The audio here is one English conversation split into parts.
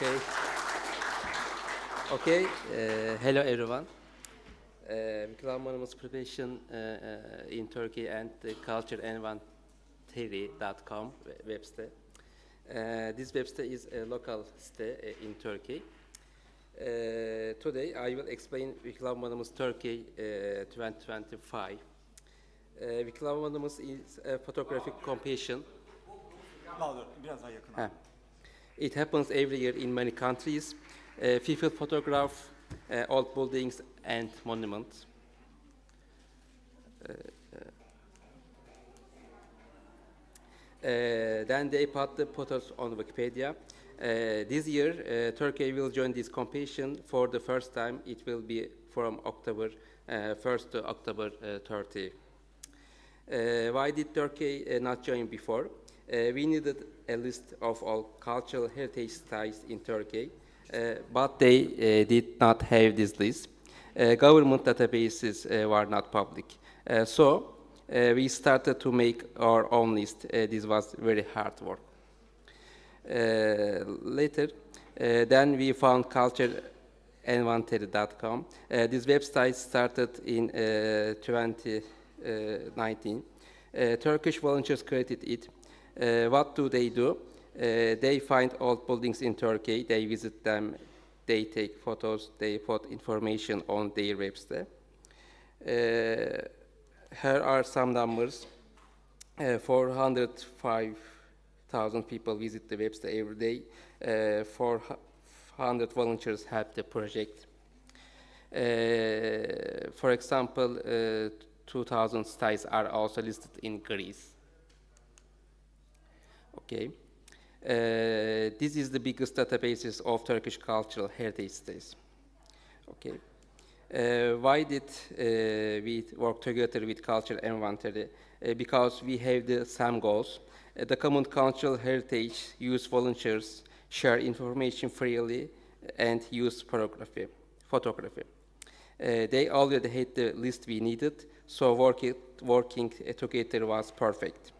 Okay. Okay. Hello, everyone. Wikimedia preparation in Turkey and the cultureinventory.com website. This website is a local site in Turkey. Today I will explain Wikimedia Turkey 2025. Wikimedia is a photographic competition. It happens every year in many countries. People photograph old buildings and monuments. Then they put the photos on Wikipedia. This year, Turkey will join this competition for the first time. It will be from October 1st to October 30. Why did Turkey not join before? We needed a list of all cultural heritage sites in Turkey, but they did not have this list. Government databases were not public. So we started to make our own list. This was very hard work. Later, then we found cultureinventory.com. This website started in 2019. Turkish volunteers created it. What do? They find old buildings in Turkey, they visit them, they take photos, they put information on their website. Here are some numbers. 405,000 people visit the website every day. 400 volunteers help the project. For example, 2,000 sites are also listed in Greece. Okay. This is the biggest databases of Turkish cultural heritage sites. Okay. Why did we work together with Culture Inventory? Because we have the same goals. The common cultural heritage, use volunteers, share information freely, and use photography. They already had the list we needed, so working together was perfect.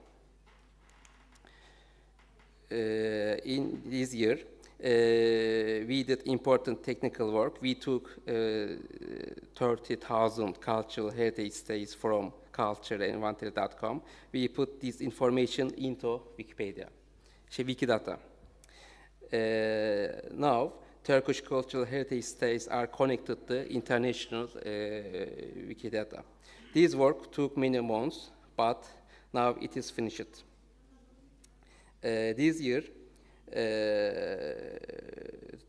In this year, we did important technical work. We took 30,000 cultural heritage sites from cultureinventory.com. We put this information into Wikipedia, Wikidata. Now, Turkish cultural heritage sites are connected to international Wikidata. This work took many months, but now it is finished. This year,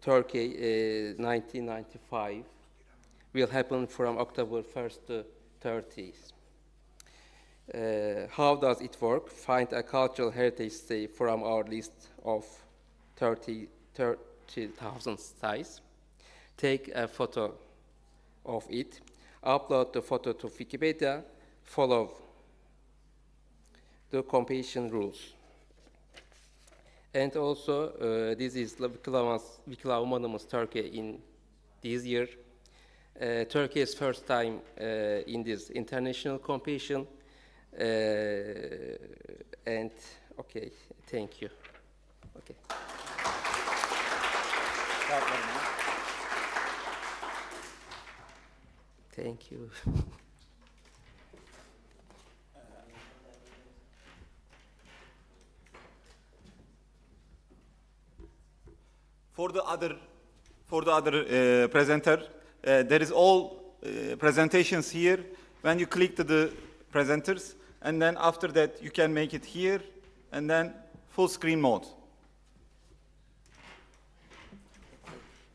Turkey 1995 will happen from October 1st to 30th. How does it work? Find a cultural heritage site from our list of 30,000 sites. Take a photo of it. Upload the photo to Wikipedia. Follow the competition rules. And also, this is Wikimedia Turkey in this year. Turkey's first time in this international competition. And okay, thank you. Okay. Thank you. For the other presenter, there is all presentations here. When you click to the presenters, and then after that you can make it here, and then full screen mode.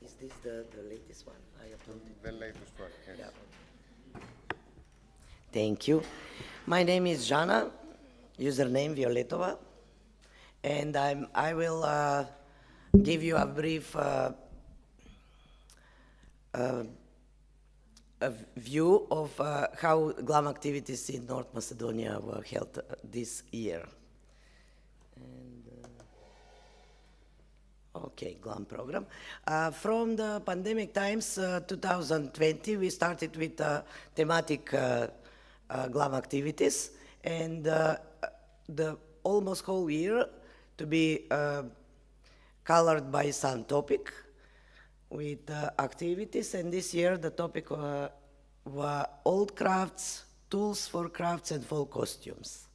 Is this the latest one I uploaded? The latest one, yes. Yeah. Thank you. My name is Jana, username Violetova, and I will give you a brief a view of how GLAM activities in North Macedonia were held this year. And, okay, GLAM program. From the pandemic times, 2020, we started with thematic GLAM activities, and the almost whole year to be colored by some topic with activities, and this year the topic were old crafts, tools for crafts, and folk costumes.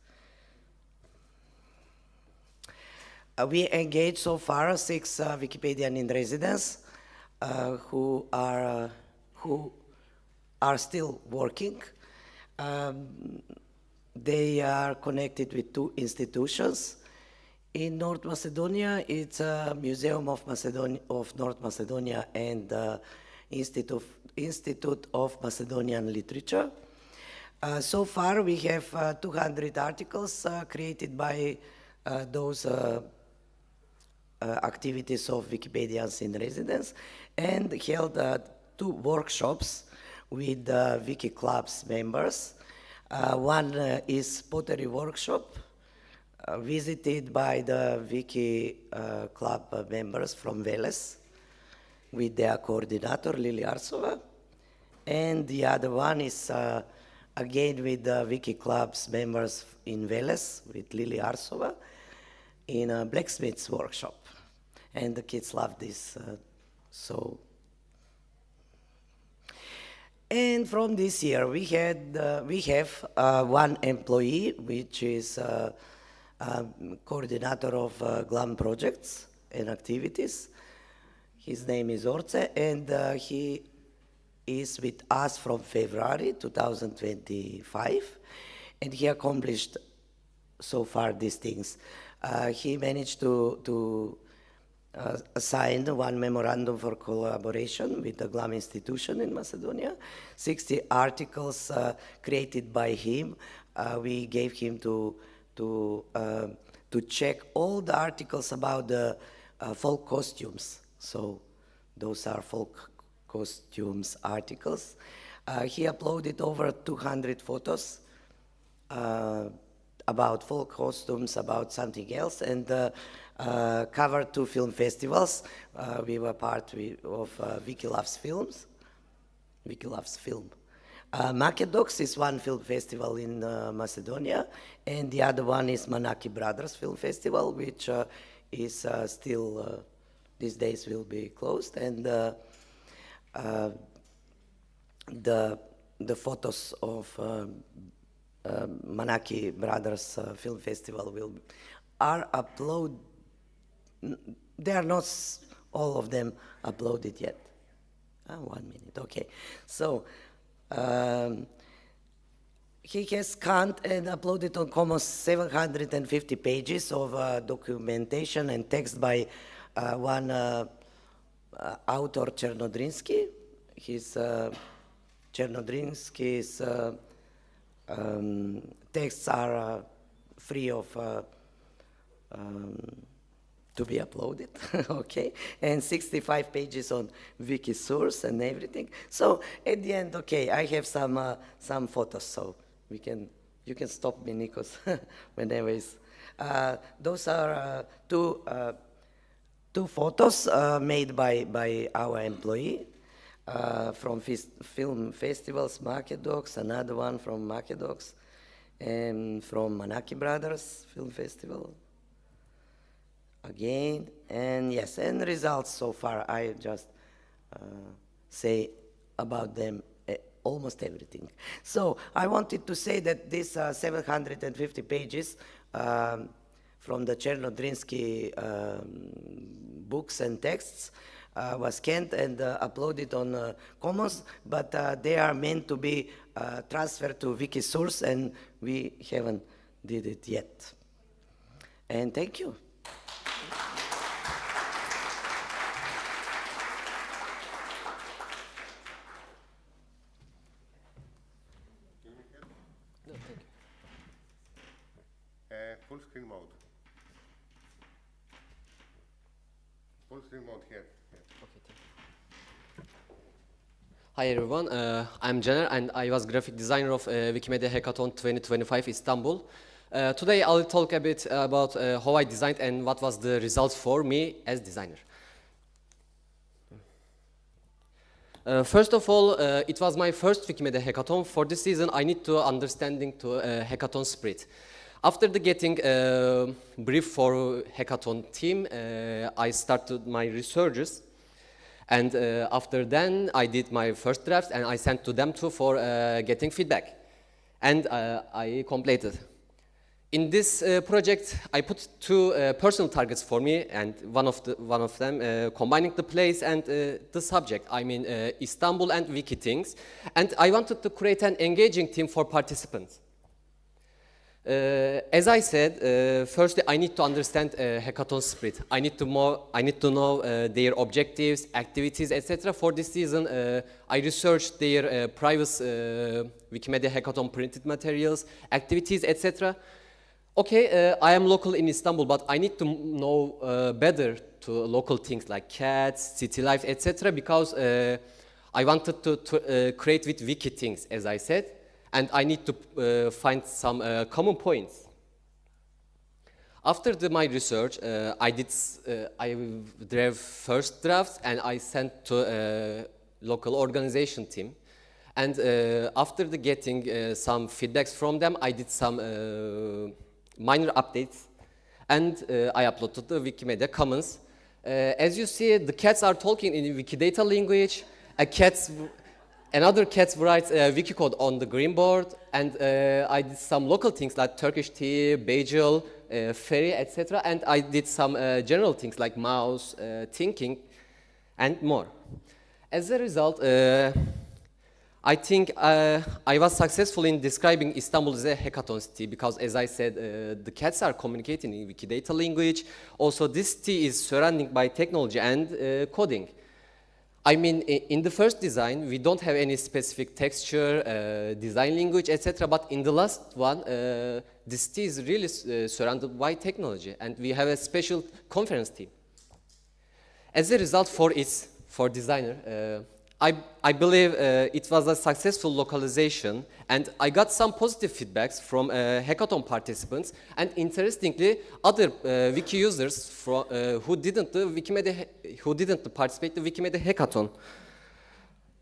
We engaged so far 6 Wikipedian in residence who are still working. They are connected with 2 institutions. In North Macedonia, it's a Museum of North Macedonia and Institute of Macedonian Literature. So far, we have 200 articles created by those activities of Wikipedians in residence, and held 2 workshops with Wiki Club's members. One is pottery workshop, visited by the Wiki Club members from Veles with their coordinator, Lili Arsova. And the other one is again with the Wiki Club's members in Veles with Lili Arsova in a blacksmith's workshop. And the kids love this, so. And from this year, we have 1 employee, which is coordinator of GLAM projects and activities. His name is Orce, and he is with us from February 2025, and he accomplished so far these things. He managed to signed 1 memorandum for collaboration with the GLAM institution in Macedonia, 60 articles created by him. We gave him to check all the articles about the folk costumes. So those are folk costumes articles. He uploaded over 200 photos about folk costumes, about something else, and covered 2 film festivals. We were part of Wiki Loves Films, Wiki Loves Film. Makedox is 1 film festival in Macedonia, and the other one is Manaki Brothers Film Festival, which is still, these days will be closed, and the photos of Manaki Brothers Film Festival are uploaded. They are not all of them uploaded yet. 1 minute, okay. So he has scanned and uploaded on Commons 750 pages of documentation and text by 1 author, Chernodrinsky. His Chernodrinsky's texts are free of to be uploaded, okay, and 65 pages on wiki source and everything. So at the end, okay, I have some photos, so you can stop me, Nikos, whenever it's. Those are 2 photos made by our employee from film festivals, Makedox, another one from Makedox, and from Manaki Brothers Film Festival. Again, and yes, and results so far, I just say about them almost everything. So I wanted to say that these 750 pages from the Chernodrinsky books and texts was scanned and uploaded on Commons, but they are meant to be transferred to Wikisource, and we haven't did it yet. And thank you. Full screen mode. Full screen mode here. Hi everyone, I'm Caner and I was graphic designer of Wikimedia Hackathon 2025 Istanbul. Today I'll talk a bit about how I designed and what was the results for me as designer. First of all, it was my first Wikimedia Hackathon. For this season, I need to understanding to hackathon spirit. After the getting brief for hackathon team, I started my researches. And after then, I did my first drafts and I sent to them too for getting feedback. And I completed. In this project, I put two personal targets for me, and one of them combining the place and the subject. I mean Istanbul and Wiki things. And I wanted to create an engaging team for participants. As I said, firstly, I need to understand hackathon spirit. I need to know their objectives, activities, etc. For this season, I researched their previous Wikimedia hackathon printed materials, activities, etc. Okay, I am local in Istanbul, but I need to know better to local things like cats, city life, etc. Because I wanted to create with wiki things, as I said. And I need to find some common points. After my research, I drew first drafts and I sent to a local organization team. And after getting some feedbacks from them, I did some minor updates and I uploaded to Wikimedia Commons. As you see, the cats are talking in Wikidata language. Another cat writes wiki code on the green board, and I did some local things like Turkish tea, bagel, ferry, etc. And I did some general things like mouse, thinking, and more. As a result, I think I was successful in describing Istanbul as a hackathon city because, as I said, the cats are communicating in Wikidata language. Also, this city is surrounded by technology and coding. I mean, in the first design, we don't have any specific texture, design language, etc. But in the last one, this city is really surrounded by technology, and we have a special conference team. As a result, for designer, I believe it was a successful localization, and I got some positive feedbacks from hackathon participants, and interestingly, other wiki users who didn't participate in the Wikimedia hackathon.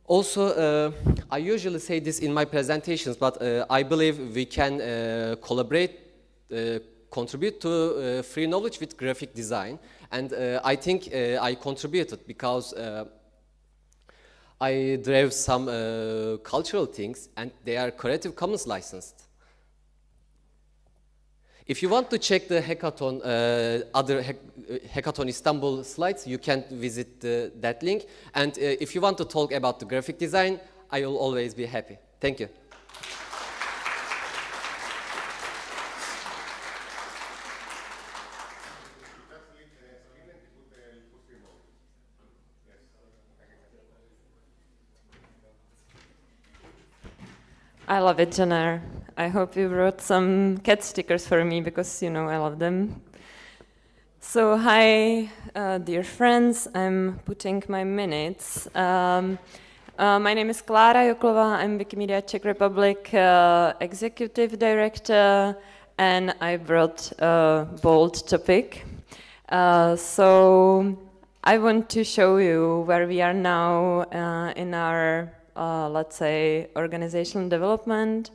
Also, I usually say this in my presentations, but I believe we can collaborate, contribute to free knowledge with graphic design, and I think I contributed because I drew some cultural things, and they are Creative Commons licensed. If you want to check the hackathon, other hackathon Istanbul slides, you can visit that link. And if you want to talk about the graphic design, I will always be happy. Thank you. I love it, Janar. I hope you brought some cat stickers for me because, you know, I love them. So, hi, dear friends. I'm putting my minutes. My name is Klára Joklova. I'm Wikimedia Czech Republic Executive Director, and I brought a bold topic. So, I want to show you where we are now in our let's say, organizational development.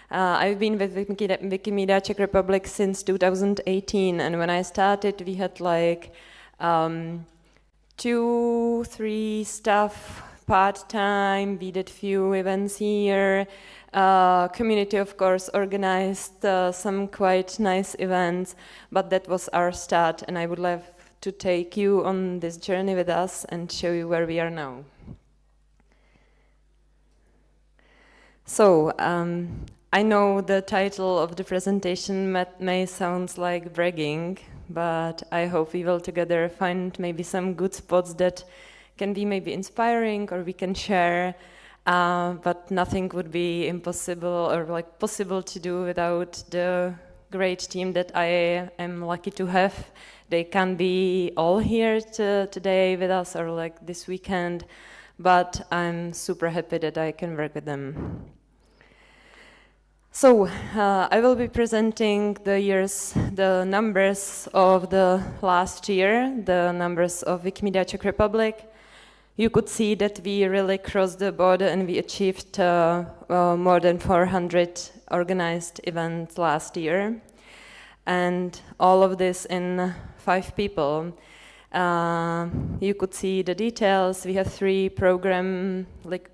I've been with Wikimedia Czech Republic since 2018, and when I started, we had like 2-3 staff part-time. We did few events here. Community, of course, organized some quite nice events, but that was our start, and I would love to take you on this journey with us and show you where we are now. So, I know the title of the presentation may sound like bragging, but I hope we will together find maybe some good spots that can be maybe inspiring or we can share, but nothing would be impossible or like possible to do without the great team that I am lucky to have. They can't be all here today with us or like this weekend, but I'm super happy that I can work with them. So, I will be presenting the numbers of the last year, the numbers of Wikimedia Czech Republic. You could see that we really crossed the border and we achieved more than 400 organized events last year. and all of this in 5 people. You could see the details. We have 3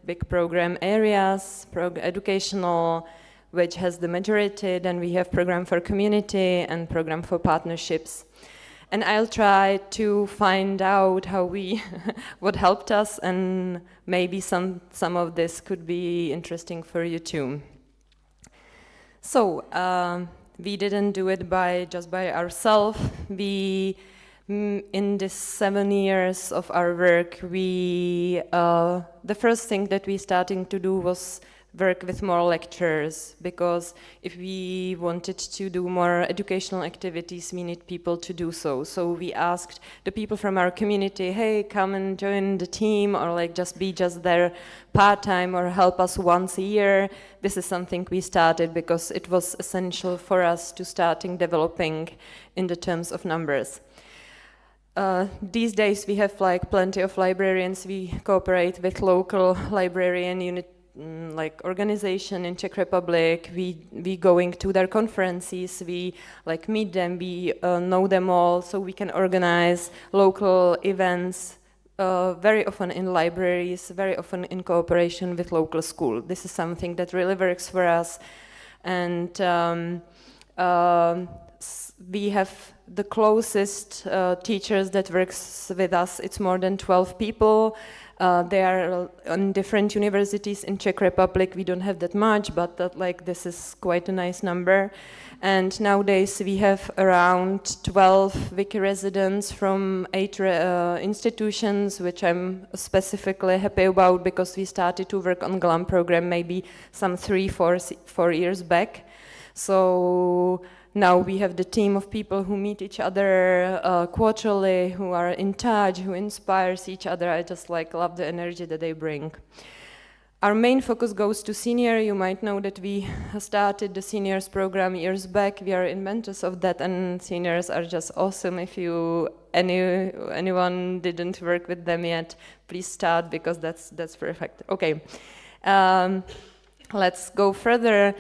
big program areas, educational, which has the majority, then we have program for community and program for partnerships. And I'll try to find out how what helped us, and maybe some of this could be interesting for you too. So, we didn't do it just by ourselves. In this 7 years of our work, the first thing that we started to do was work with more lecturers, because if we wanted to do more educational activities, we need people to do so. So we asked the people from our community, hey, come and join the team, or like just be there part-time, or help us once a year. This is something we started because it was essential for us to starting developing in the terms of numbers. These days we have like plenty of librarians. We cooperate with local librarian unit organization in Czech Republic. We going to their conferences, we like meet them, we know them all, so we can organize local events, very often in libraries, very often in cooperation with local school. This is something that really works for us, and we have the closest teachers that works with us. It's more than 12 people. They are on different universities in Czech Republic. We don't have that much, but this is quite a nice number. And nowadays we have around 12 Wiki residents from 8 institutions, which I'm specifically happy about because we started to work on GLAM program maybe some 3-4 years back. So now we have the team of people who meet each other quarterly, who are in touch, who inspires each other. I just love the energy that they bring. Our main focus goes to senior. You might know that we started the seniors program years back. We are inventors of that, and seniors are just awesome. If anyone didn't work with them yet, please start, because that's perfect. Okay, let's go further.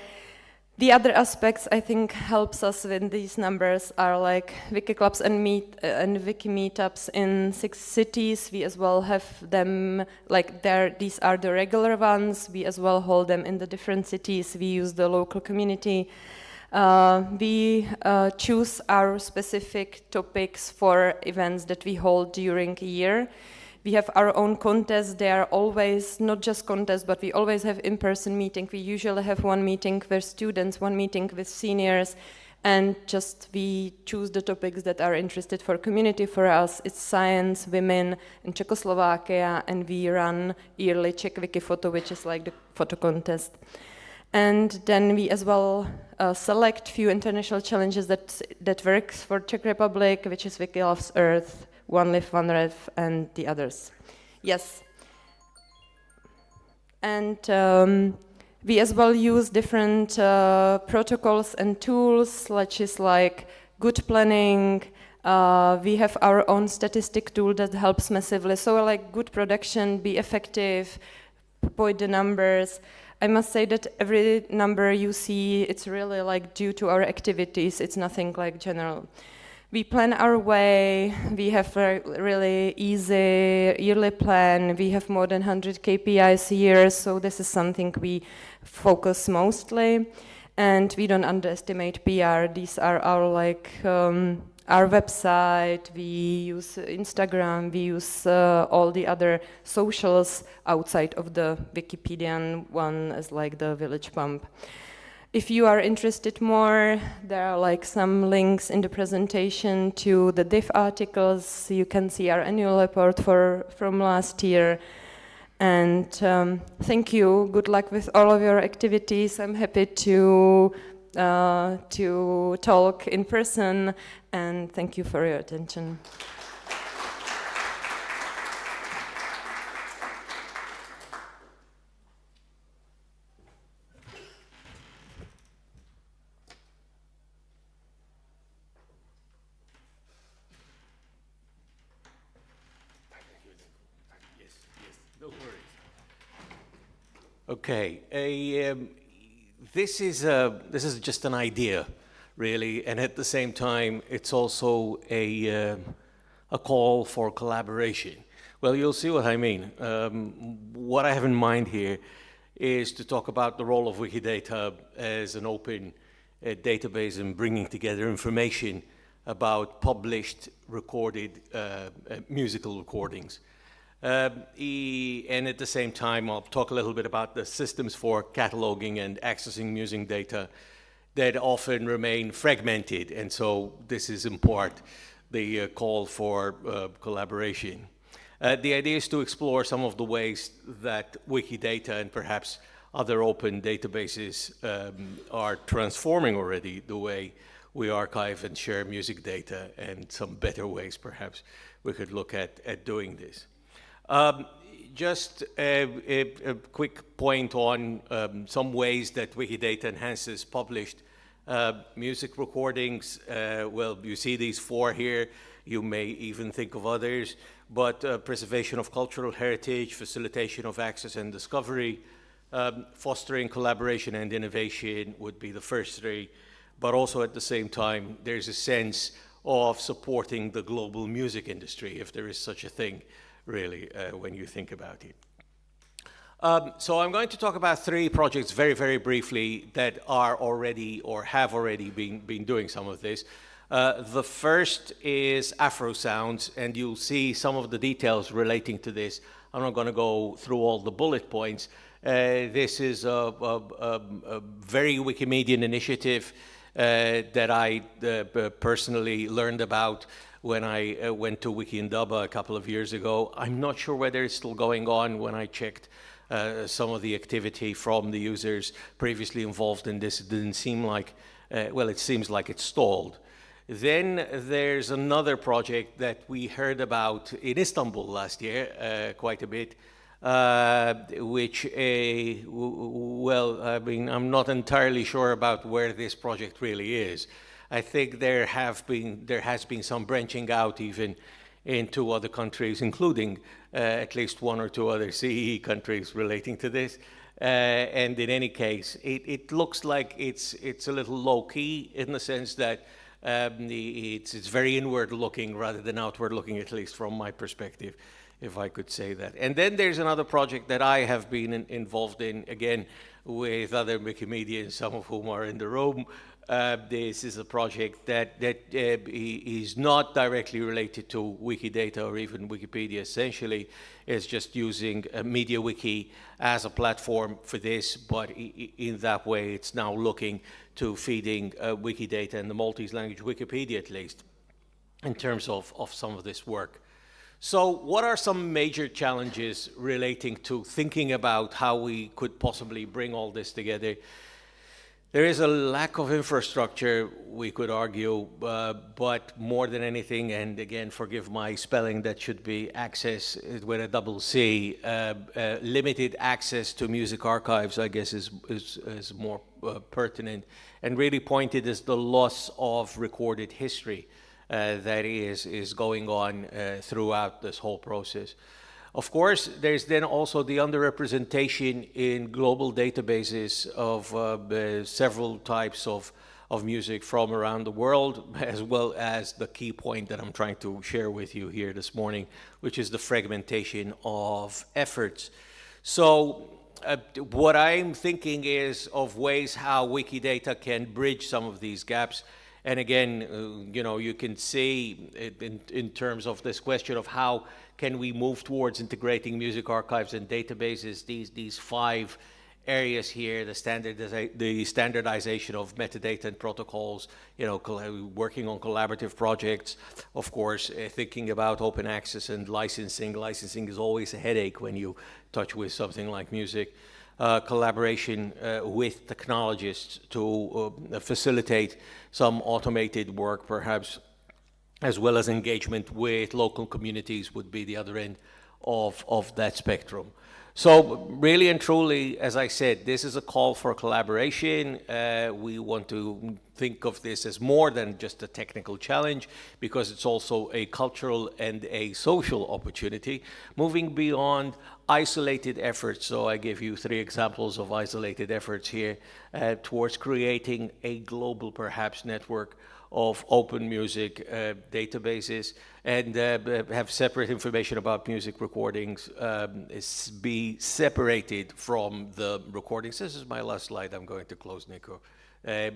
The other aspects I think helps us with these numbers are like wiki clubs and wiki meetups in 6 cities. We as well have them these are the regular ones. We as well hold them in the different cities. We use the local community. We choose our specific topics for events that we hold during a year. We have our own contests. They are always, not just contests, but we always have in-person meetings. We usually have one meeting with students, one meeting with seniors, and we choose the topics that are interested for community. For us, it's science, women, and Czechoslovakia, and we run yearly Czech Wiki Photo, which is like the photo contest. And then we as well select few international challenges that works for Czech Republic, which is Wiki Loves Earth, One Live, One Rev, and the others. Yes. And we as well use different protocols and tools, such as good planning. We have our own statistic tool that helps massively. So good production, be effective, point the numbers. I must say that every number you see, it's really due to our activities. It's nothing general. We plan our way. We have a really easy yearly plan. We have more than 100 KPIs a year, so this is something we focus mostly. And we don't underestimate PR. These are our website. We use Instagram. We use all the other socials outside of the Wikipedian one, as the Village Pump. If you are interested more, there are some links in the presentation to the diff articles. You can see our annual report from last year. And thank you. Good luck with all of your activities. I'm happy to talk in person, and thank you for your attention. Okay, this is just an idea, really, and at the same time, it's also a call for collaboration. Well, you'll see what I mean. What I have in mind here is to talk about the role of Wikidata as an open database in bringing together information about published, recorded musical recordings. And at the same time, I'll talk a little bit about the systems for cataloging and accessing music data that often remain fragmented, and so this is in part the call for collaboration. The idea is to explore some of the ways that Wikidata and perhaps other open databases are transforming already the way we archive and share music data, and some better ways perhaps we could look at doing this. Just a quick point on some ways that Wikidata enhances published music recordings. Well, you see these 4 here. You may even think of others, but preservation of cultural heritage, facilitation of access and discovery, fostering collaboration and innovation would be the first 3, but also at the same time, there's a sense of supporting the global music industry, if there is such a thing, really, when you think about it. So I'm going to talk about 3 projects very, very briefly that are already or have already been doing some of this. The first is Afro Sounds, and you'll see some of the details relating to this. I'm not going to go through all the bullet points. This is a very Wikimedian initiative that I personally learned about when I went to Wiki Indaba a couple of years ago. I'm not sure whether it's still going on. When I checked some of the activity from the users previously involved in this, it didn't seem like, well, it seems like it's stalled. Then there's another project that we heard about in Istanbul last year, quite a bit, which, well, I mean, I'm not entirely sure about where this project really is. I think there has been some branching out even into other countries, including at least 1 or 2 other CEE countries relating to this. And in any case, it looks like it's a little low-key in the sense that it's very inward-looking rather than outward-looking, at least from my perspective, if I could say that. And then there's another project that I have been involved in, again, with other Wikimedians, some of whom are in the room. This is a project that is not directly related to Wikidata or even Wikipedia. Essentially, it's just using MediaWiki as a platform for this, but in that way, it's now looking to feeding Wikidata and the Maltese language Wikipedia, at least, in terms of some of this work. So what are some major challenges relating to thinking about how we could possibly bring all this together? There is a lack of infrastructure, we could argue, but more than anything, and again, forgive my spelling, that should be access with a double C. Limited access to music archives, I guess, is more pertinent, and really pointed as the loss of recorded history that is going on throughout this whole process. Of course, there's then also the underrepresentation in global databases of several types of music from around the world, as well as the key point that I'm trying to share with you here this morning, which is the fragmentation of efforts. So what I'm thinking is of ways how Wikidata can bridge some of these gaps. And again, you know, you can see in terms of this question of how can we move towards integrating music archives and databases, these 5 areas here, the standardization of metadata and protocols, you know, working on collaborative projects, of course, thinking about open access and licensing. Licensing is always a headache when you touch with something like music. Collaboration with technologists to facilitate some automated work, perhaps, as well as engagement with local communities would be the other end of that spectrum. So really and truly, as I said, this is a call for collaboration. We want to think of this as more than just a technical challenge, because it's also a cultural and a social opportunity, moving beyond isolated efforts, so I give you 3 examples of isolated efforts here, towards creating a global, perhaps, network of open music databases, and have separate information about music recordings, be separated from the recordings. This is my last slide. I'm going to close, Nico.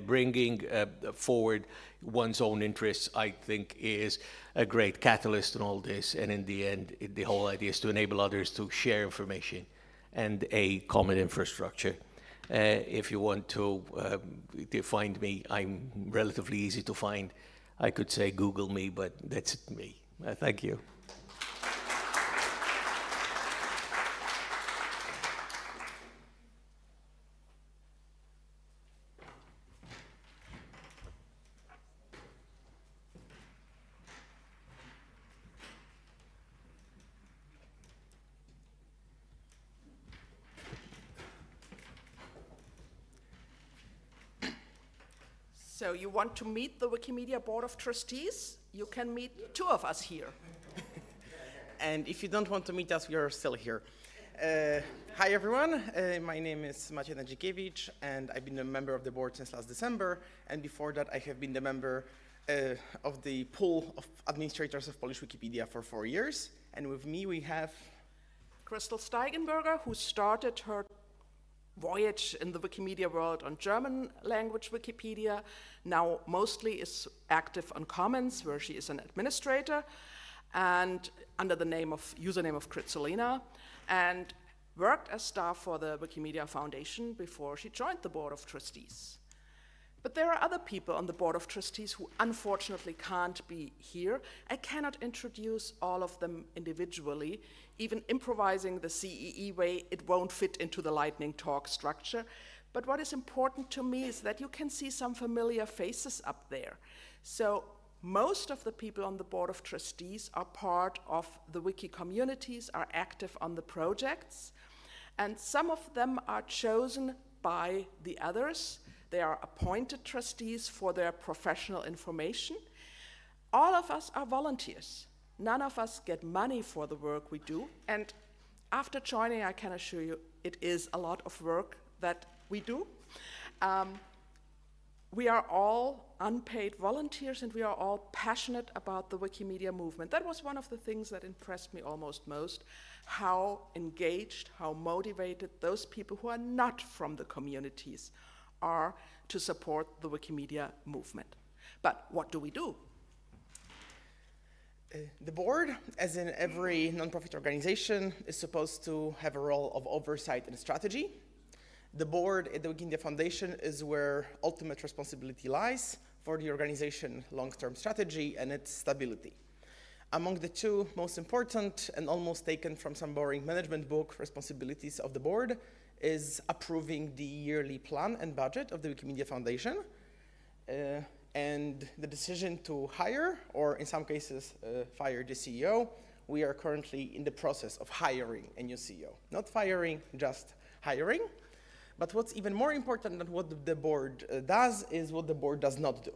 Bringing forward one's own interests, I think, is a great catalyst in all this. And in the end, the whole idea is to enable others to share information and a common infrastructure. If you want to find me, I'm relatively easy to find. I could say Google me, but that's me. Thank you. So you want to meet the Wikimedia Board of Trustees? You can meet 2 of us here. And if you don't want to meet us, we are still here. Hi, everyone. My name is Maciej Nadzikiewicz, and I've been a member of the board since last December. And before that, I have been the member of the pool of administrators of Polish Wikipedia for 4 years. And with me, we have Crystal Steigenberger, who started her voyage in the Wikimedia world on German language Wikipedia, now mostly is active on Commons, where she is an administrator, and under the username of Kritsolina, and worked as staff for the Wikimedia Foundation before she joined the Board of Trustees. But there are other people on the Board of Trustees who unfortunately can't be here. I cannot introduce all of them individually. Even improvising the CEE way, it won't fit into the lightning talk structure. But what is important to me is that you can see some familiar faces up there. So most of the people on the Board of Trustees are part of the wiki communities, are active on the projects, and some of them are chosen by the others. They are appointed trustees for their professional information. All of us are volunteers. None of us get money for the work we do. And after joining, I can assure you, it is a lot of work that we do. We are all unpaid volunteers, and we are all passionate about the Wikimedia movement. That was one of the things that impressed me almost most, how engaged, how motivated those people who are not from the communities are to support the Wikimedia movement. But what do we do? The board, as in every nonprofit organization, is supposed to have a role of oversight and strategy. The board at the Wikimedia Foundation is where ultimate responsibility lies for the organization long-term strategy and its stability. Among the 2 most important and almost taken from some boring management book responsibilities of the board is approving the yearly plan and budget of the Wikimedia Foundation, and the decision to hire, or in some cases, fire the CEO. We are currently in the process of hiring a new CEO. Not firing, just hiring. But what's even more important than what the board does is what the board does not do.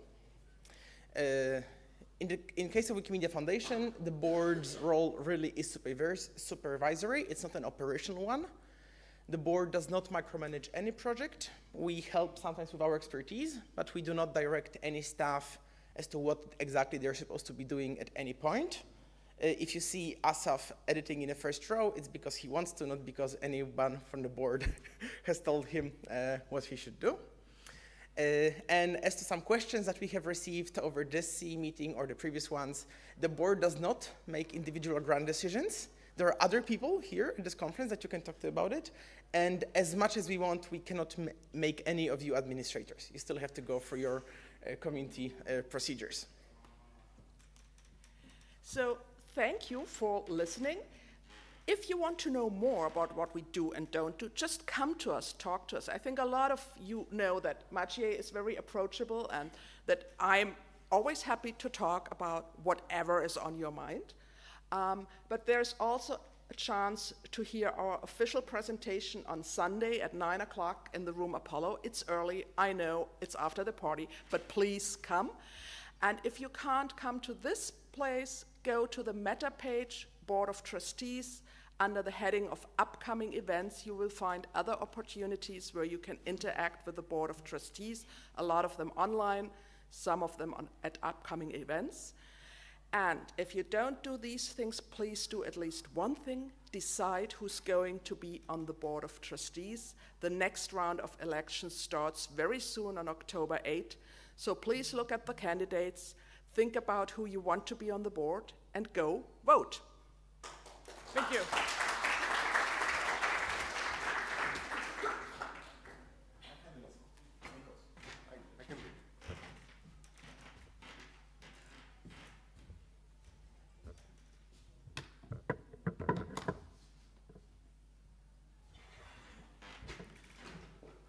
In case of Wikimedia Foundation, the board's role really is supervisory. It's not an operational one. The board does not micromanage any project. We help sometimes with our expertise, but we do not direct any staff as to what exactly they're supposed to be doing at any point. If you see Asaf editing in the first row, it's because he wants to, not because anyone from the board has told him what he should do. And as to some questions that we have received over this CEE meeting or the previous ones, the board does not make individual grant decisions. There are other people here in this conference that you can talk to about it. And as much as we want, we cannot make any of you administrators. You still have to go through your community procedures. So thank you for listening. If you want to know more about what we do and don't do, just come to us, talk to us. I think a lot of you know that Maciej is very approachable and that I'm always happy to talk about whatever is on your mind. But there's also a chance to hear our official presentation on Sunday at 9 o'clock in the room Apollo. It's early, I know, it's after the party, but please come. And if you can't come to this place, go to the meta page, Board of Trustees, Under the heading of upcoming events, you will find other opportunities where you can interact with the Board of Trustees, a lot of them online, some of them at upcoming events. And if you don't do these things, please do at least one thing: decide who's going to be on the Board of Trustees. The next round of elections starts very soon on October 8. So please look at the candidates, think about who you want to be on the board, and go vote. Thank you.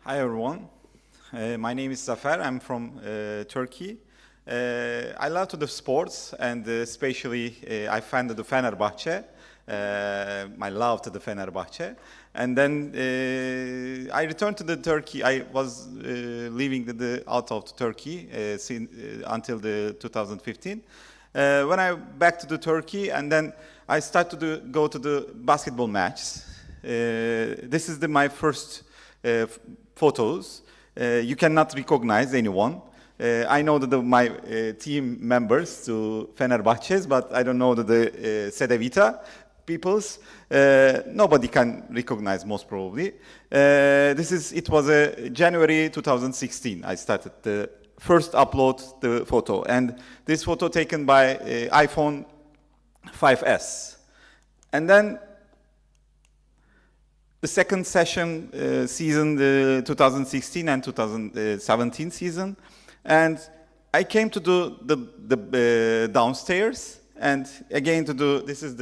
Hi everyone, my name is Zafer, I'm from Turkey. I love to do sports, and especially I founded the Fenerbahçe. My love to the Fenerbahçe. And then I returned to the Turkey. I was living out of Turkey until the 2015. When I back to the Turkey, and then I started to go to the basketball matches. This is my first photos. You cannot recognize anyone. I know that my team members to Fenerbahçe's, but I don't know the Cedevita peoples. Nobody can recognize, most probably. It was January 2016. I started the first upload the photo, and this photo taken by iPhone 5S. And then the second session season, the 2016 and 2017 season, and I came to do the downstairs, and again to do, this is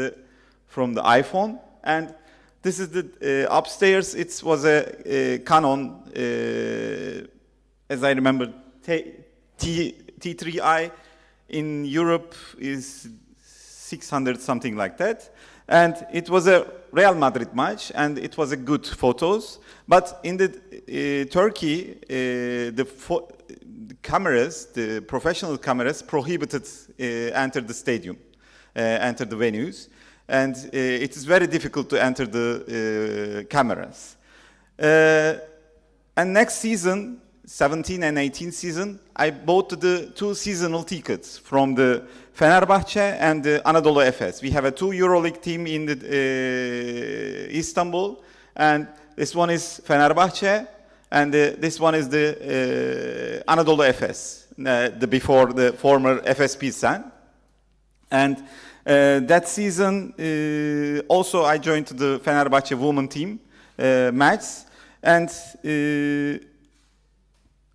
from the iPhone, and this is the upstairs. It was a Canon, as I remember, T3i in Europe is 600, something like that. And it was a Real Madrid match, and it was a good photos. But in the Turkey, the cameras, the professional cameras, prohibited enter the stadium, enter the venues, and it is very difficult to enter the cameras. And next season, 17 and 18 season, I bought the 2 seasonal tickets from the Fenerbahçe and the Anadolu Efes. We have a 2 EuroLeague team in the Istanbul, and this one is Fenerbahçe, and this one is the Anadolu Efes, before the former Efes Pilsen. And that season, also I joined the Fenerbahçe women team match, and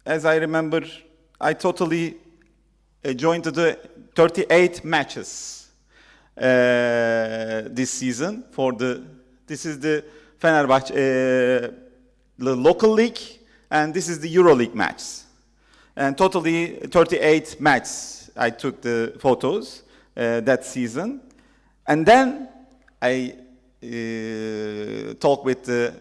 as I remember, I totally joined the 38 matches this season for this is the Fenerbahçe, the local league, and this is the EuroLeague match. And totally 38 matches I took the photos that season. And then I talked with the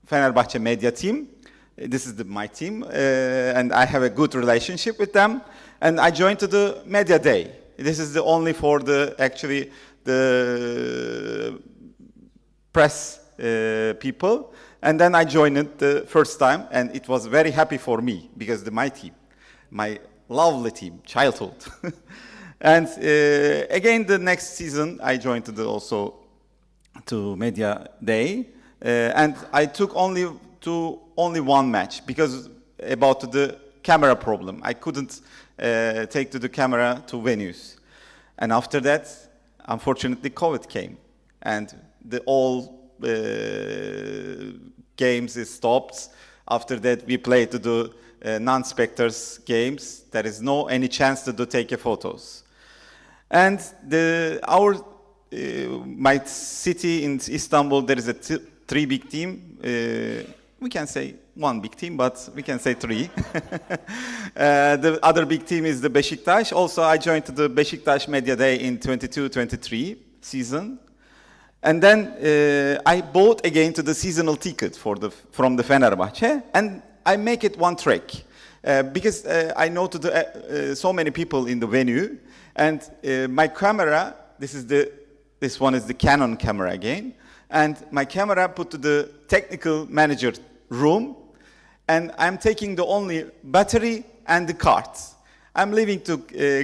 Fenerbahçe media team. This is my team, and I have a good relationship with them. And I joined to the media day. This is the only for the press people. And then I joined it the first time, and it was very happy for me because my team, my lovely team, childhood. And again, the next season I joined also to media day, and I took only one match because about the camera problem. I couldn't take to the camera to venues. And after that, unfortunately, COVID came, and all games is stopped. After that, we played to the non-spectators games. There is any chance to take photos. And my city in Istanbul, there is a 3 big team. We can say 1 big team, but we can say 3. The other big team is the Beşiktaş. Also, I joined the Beşiktaş Media Day in 22-23 season. And then I bought again to the seasonal ticket from the Fenerbahçe, and I make it one track. Because I know so many people in the venue, and my camera, this one is the Canon camera again. and my camera put to the technical manager room, and I'm taking the only battery and the cards. I'm leaving to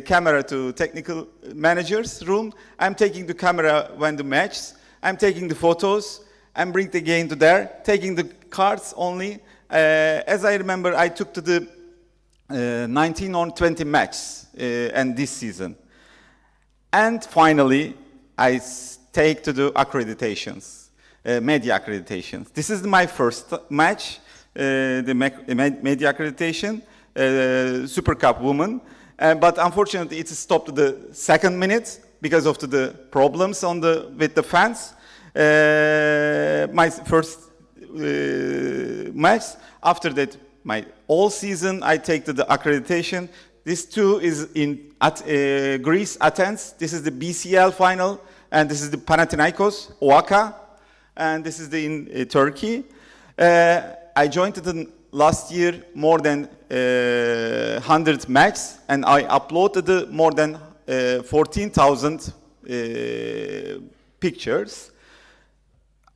camera to technical manager's room. I'm taking the camera when the match. I'm taking the photos. I'm bringing the game to there, taking the cards only. As I remember, I took to the 19 or 20 match and this season. And finally, I take to the accreditations, media accreditations. This is my first match, the media accreditation. Super Cup woman, but unfortunately it stopped at the second minute because of the problems with the fans. My first match. After that, my all season I take to the accreditation. This too is at Greece, Athens. This is the BCL final, and this is the Panathinaikos, Oaka, and this is in Turkey. I joined the last year more than 100 matches, and I uploaded more than 14,000 pictures.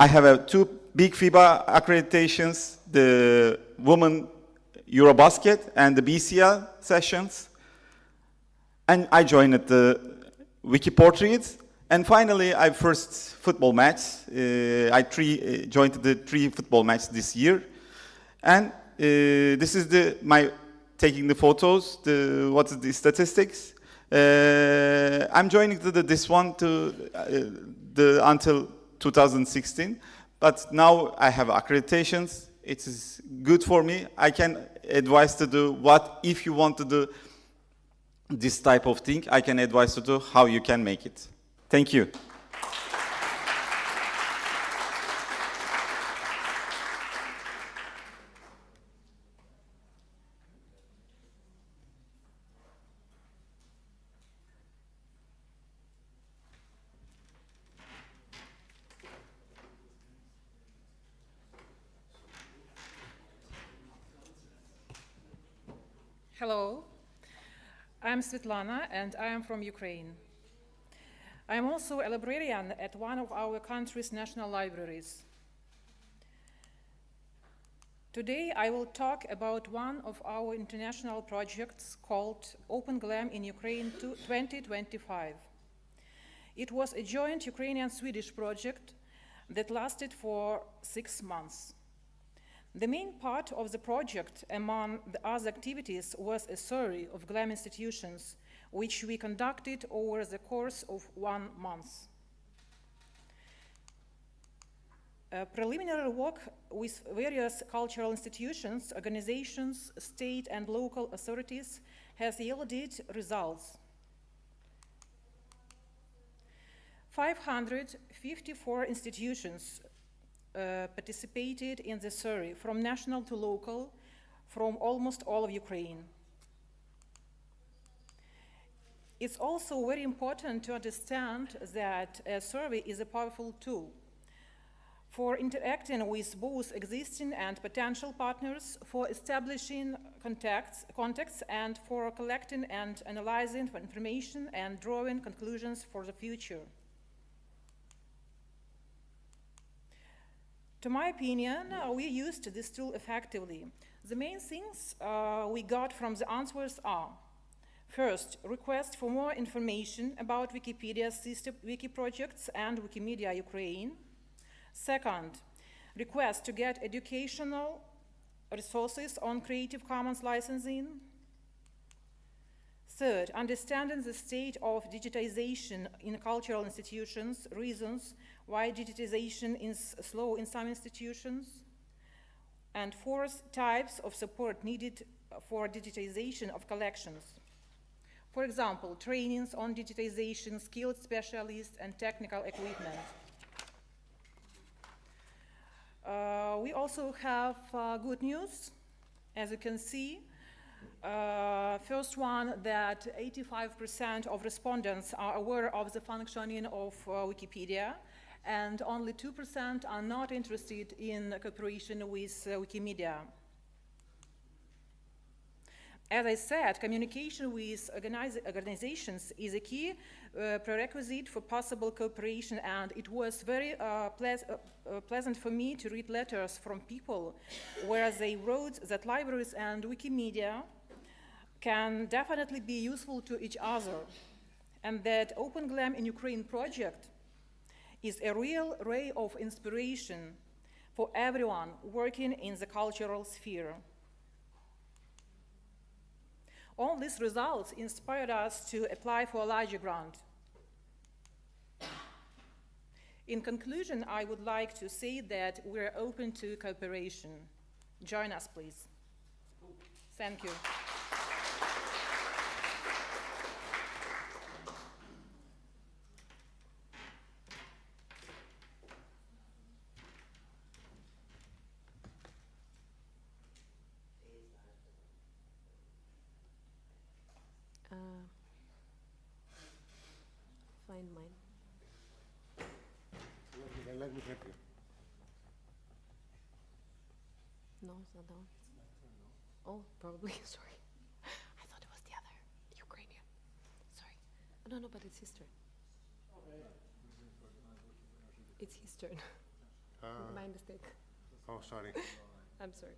I have two big FIBA accreditations, the Women Eurobasket and the BCL sessions. And I joined the Wikiportrait. And finally, I first football match. I joined the 3 football matches this year. And this is my taking the photos. What's the statistics? I'm joining this one until 2016, but now I have accreditations. It is good for me. I can advise to do what if you want to do this type of thing. I can advise to do how you can make it. Thank you. Hello, I'm Svetlana and I am from Ukraine. I am also a librarian at one of our country's national libraries. Today I will talk about one of our international projects called Open GLAM in Ukraine 2025. It was a joint Ukrainian-Swedish project that lasted for 6 months. The main part of the project, among the other activities, was a survey of GLAM institutions, which we conducted over the course of 1 month. Preliminary work with various cultural institutions, organizations, state and local authorities has yielded results. 554 institutions participated in the survey, from national to local, from almost all of Ukraine. It's also very important to understand that a survey is a powerful tool for interacting with both existing and potential partners, for establishing contacts, and for collecting and analyzing information and drawing conclusions for the future. To my opinion, we used this tool effectively. The main things we got from the answers are: first, request for more information about Wikipedia's sister wiki projects and Wikimedia Ukraine. Second, request to get educational resources on Creative Commons licensing. Third, understanding the state of digitization in cultural institutions, reasons why digitization is slow in some institutions. And fourth, types of support needed for digitization of collections. For example, trainings on digitization, skilled specialists, and technical equipment. We also have good news, as you can see. First one, that 85% of respondents are aware of the functioning of Wikipedia, and only 2% are not interested in cooperation with Wikimedia. As I said, communication with organizations is a key prerequisite for possible cooperation, and it was very pleasant for me to read letters from people where they wrote that libraries and Wikimedia can definitely be useful to each other, and that Open GLAM in Ukraine project is a real ray of inspiration for everyone working in the cultural sphere. All these results inspired us to apply for a larger grant. In conclusion, I would like to say that we're open to cooperation. Join us, please. Thank you. Find mine. Let me help you. No, it's not that one. Oh, probably. Sorry. I thought it was the other Ukrainian. Sorry. No, no, but it's his turn. It's his turn. My mistake. Oh, sorry. I'm sorry.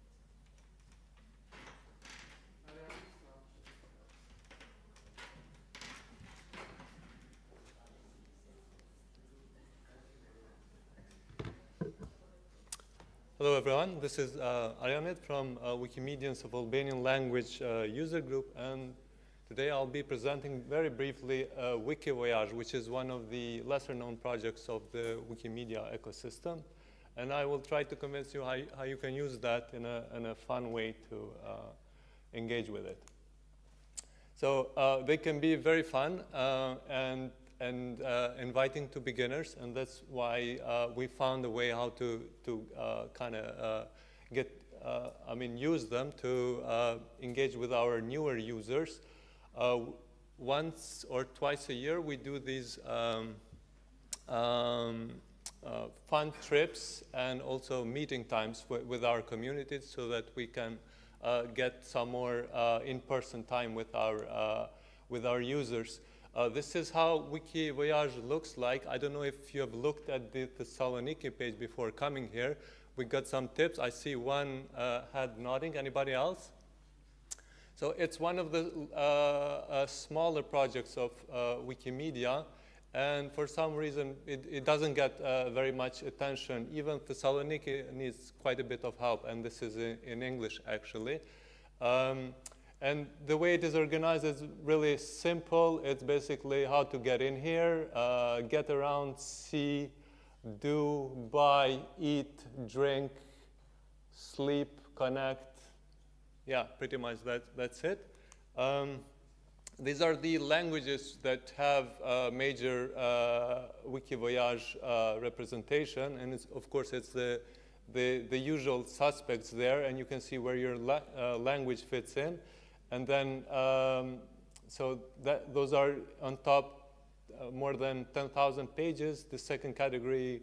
Hello everyone, this is Aryamet from Wikimedians of Albanian Language User Group, and today I'll be presenting very briefly Wikivoyage, which is one of the lesser known projects of the Wikimedia ecosystem, and I will try to convince you how you can use that in a fun way to engage with it. So they can be very fun and inviting to beginners, and that's why we found a way how to kind of use them to engage with our newer users. Once or twice a year, we do these fun trips and also meeting times with our communities so that we can get some more in-person time with our users. This is how Wikivoyage looks like. I don't know if you have looked at the Thessaloniki page before coming here. We got some tips. I see one head nodding. Anybody else? So it's one of the smaller projects of Wikimedia, and for some reason it doesn't get very much attention. Even Thessaloniki needs quite a bit of help, and this is in English actually. And the way it is organized is really simple. It's basically how to get in here, get around, see, do, buy, eat, drink, sleep, connect. Yeah, pretty much that's it. These are the languages that have major Wikivoyage representation, and of course it's the usual suspects there, and you can see where your language fits in. And then, those are on top more than 10,000 pages. The second category,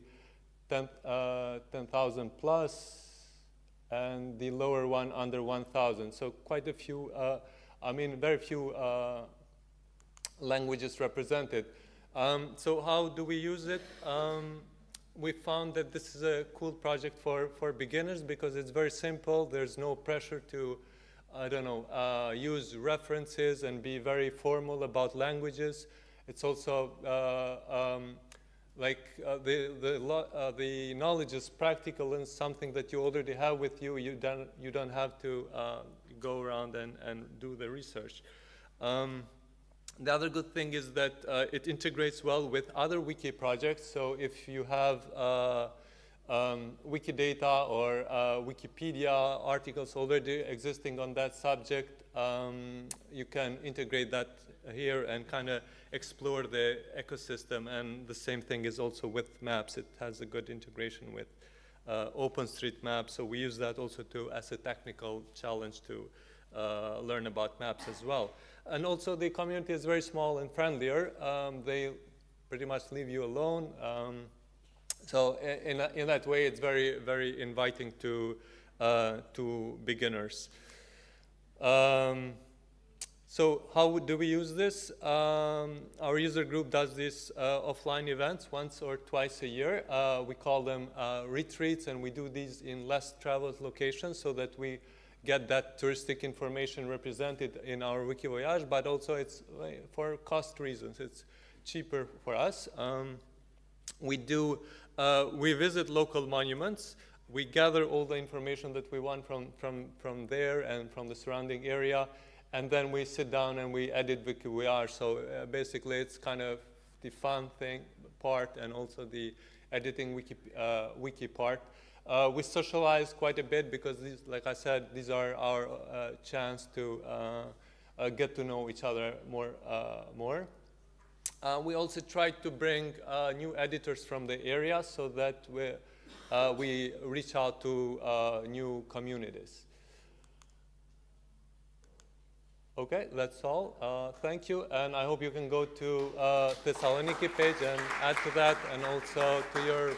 10,000 plus, and the lower one under 1,000. So quite a few, very few languages represented. So how do we use it? We found that this is a cool project for beginners because it's very simple. There's no pressure to use references and be very formal about languages. It's also the knowledge is practical and something that you already have with you. You don't have to go around and do the research. The other good thing is that it integrates well with other wiki projects. So if you have Wikidata or Wikipedia articles already existing on that subject, you can integrate that here and kind of explore the ecosystem. And the same thing is also with maps. It has a good integration with OpenStreetMap, so we use that also as a technical challenge to learn about maps as well. And also the community is very small and friendlier. They pretty much leave you alone. So in that way, it's very, very inviting to beginners. So how do we use this? Our user group does these offline events once or twice a year. We call them retreats, and we do these in less traveled locations so that we get that touristic information represented in our Wiki Voyage, but also it's for cost reasons. It's cheaper for us. We visit local monuments. We gather all the information that we want from there and from the surrounding area, and then we sit down and we edit Wiki Voyage. So basically it's kind of the fun part and also the editing wiki part. We socialize quite a bit because, like I said, these are our chance to get to know each other more. We also try to bring new editors from the area so that we reach out to new communities. Okay, that's all. Thank you, and I hope you can go to Thessaloniki page and add to that, and also to your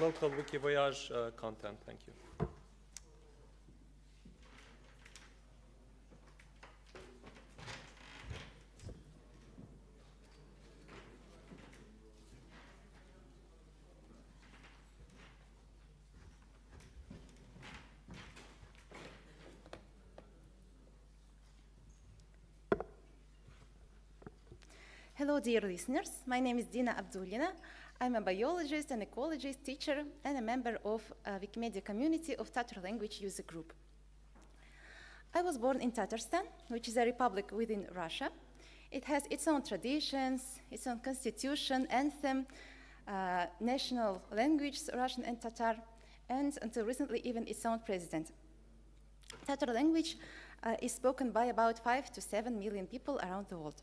local Wiki Voyage content. Thank you. Hello, dear listeners. My name is Dina Abdullina. I'm a biologist and ecologist, teacher, and a member of a Wikimedia community of Tatar language user group. I was born in Tatarstan, which is a republic within Russia. It has its own traditions, its own constitution, anthem, national language, Russian and Tatar, and until recently, even its own president. Tatar language is spoken by about 5 to 7 million people around the world.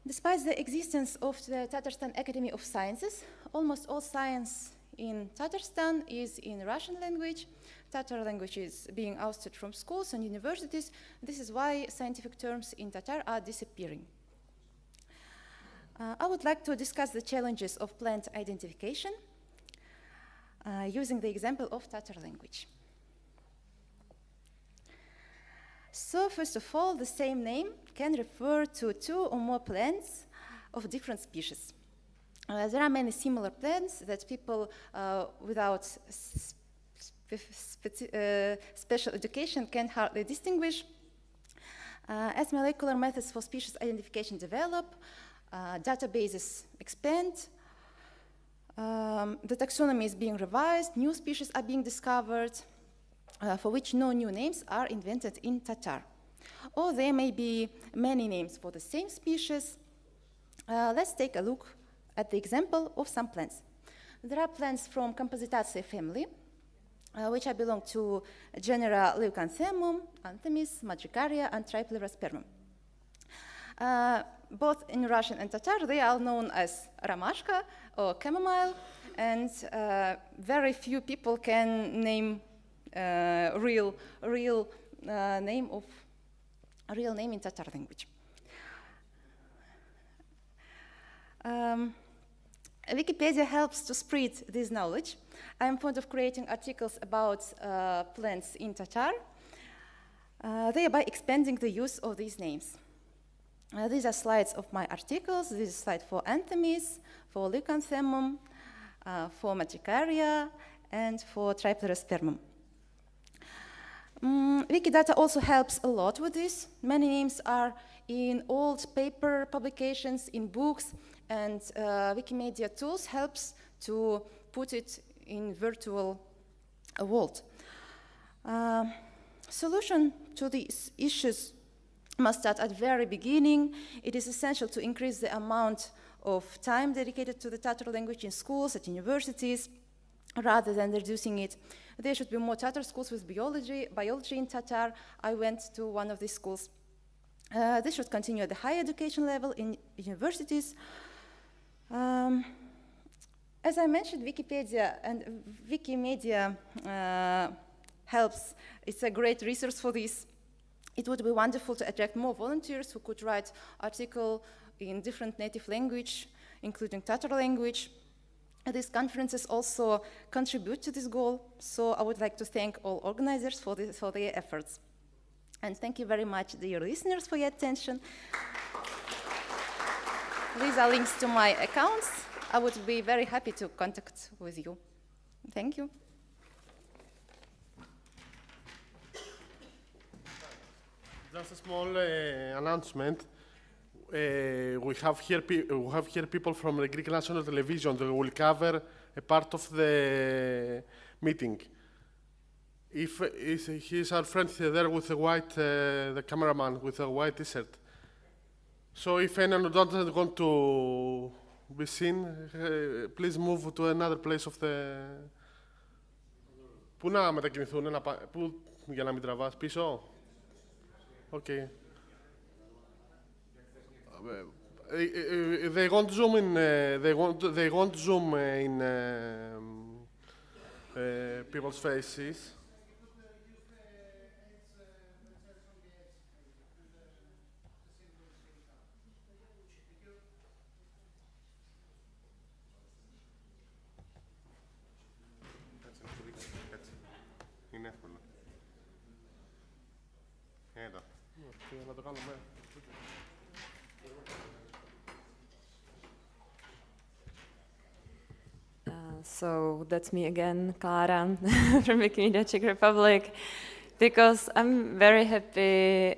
Despite the existence of the Tatarstan Academy of Sciences, almost all science in Tatarstan is in Russian language. Tatar language is being ousted from schools and universities. This is why scientific terms in Tatar are disappearing. I would like to discuss the challenges of plant identification using the example of Tatar language. So first of all, the same name can refer to 2 or more plants of different species. There are many similar plants that people without special education can hardly distinguish. As molecular methods for species identification develop, databases expand, the taxonomy is being revised, new species are being discovered, for which no new names are invented in Tatar. Or there may be many names for the same species. Let's take a look at the example of some plants. There are plants from Compositaceae family, which belong to genera Leucanthemum, Anthemis, Madricaria, and Triplerospermum. Both in Russian and Tatar, they are known as Romashka or chamomile, and very few people can name real name in Tatar language. Wikipedia helps to spread this knowledge. I am fond of creating articles about plants in Tatar, thereby expanding the use of these names. These are slides of my articles. This is a slide for Anthemis, for Leucanthemum, for Madricaria, and for Triplerospermum. Wikidata also helps a lot with this. Many names are in old paper publications, in books, and Wikimedia tools helps to put it in virtual world. Solution to these issues must start at the very beginning. It is essential to increase the amount of time dedicated to the Tatar language in schools, at universities, rather than reducing it. There should be more Tatar schools with biology in Tatar. I went to one of these schools. This should continue at the higher education level in universities. As I mentioned, Wikipedia and Wikimedia helps. It's a great resource for this. It would be wonderful to attract more volunteers who could write articles in different native language, including Tatar language. These conferences also contribute to this goal, so I would like to thank all organizers for their efforts. And thank you very much, dear listeners, for your attention. These are links to my accounts. I would be very happy to contact with you. Thank you. Just a small announcement. We have here people from the Greek National Television that will cover a part of the meeting. He's our friend there with the white, the cameraman with a white T-shirt. So if anyone doesn't want to be seen, please move to another place of the... Πού να μετακινηθούν, για να μην τραβάς πίσω? Okay. They won't zoom in. They won't zoom in people's faces. Είναι εύκολο. Εδώ. Να το κάνουμε. So that's me again, Klara, from Wikimedia Czech Republic, because I'm very happy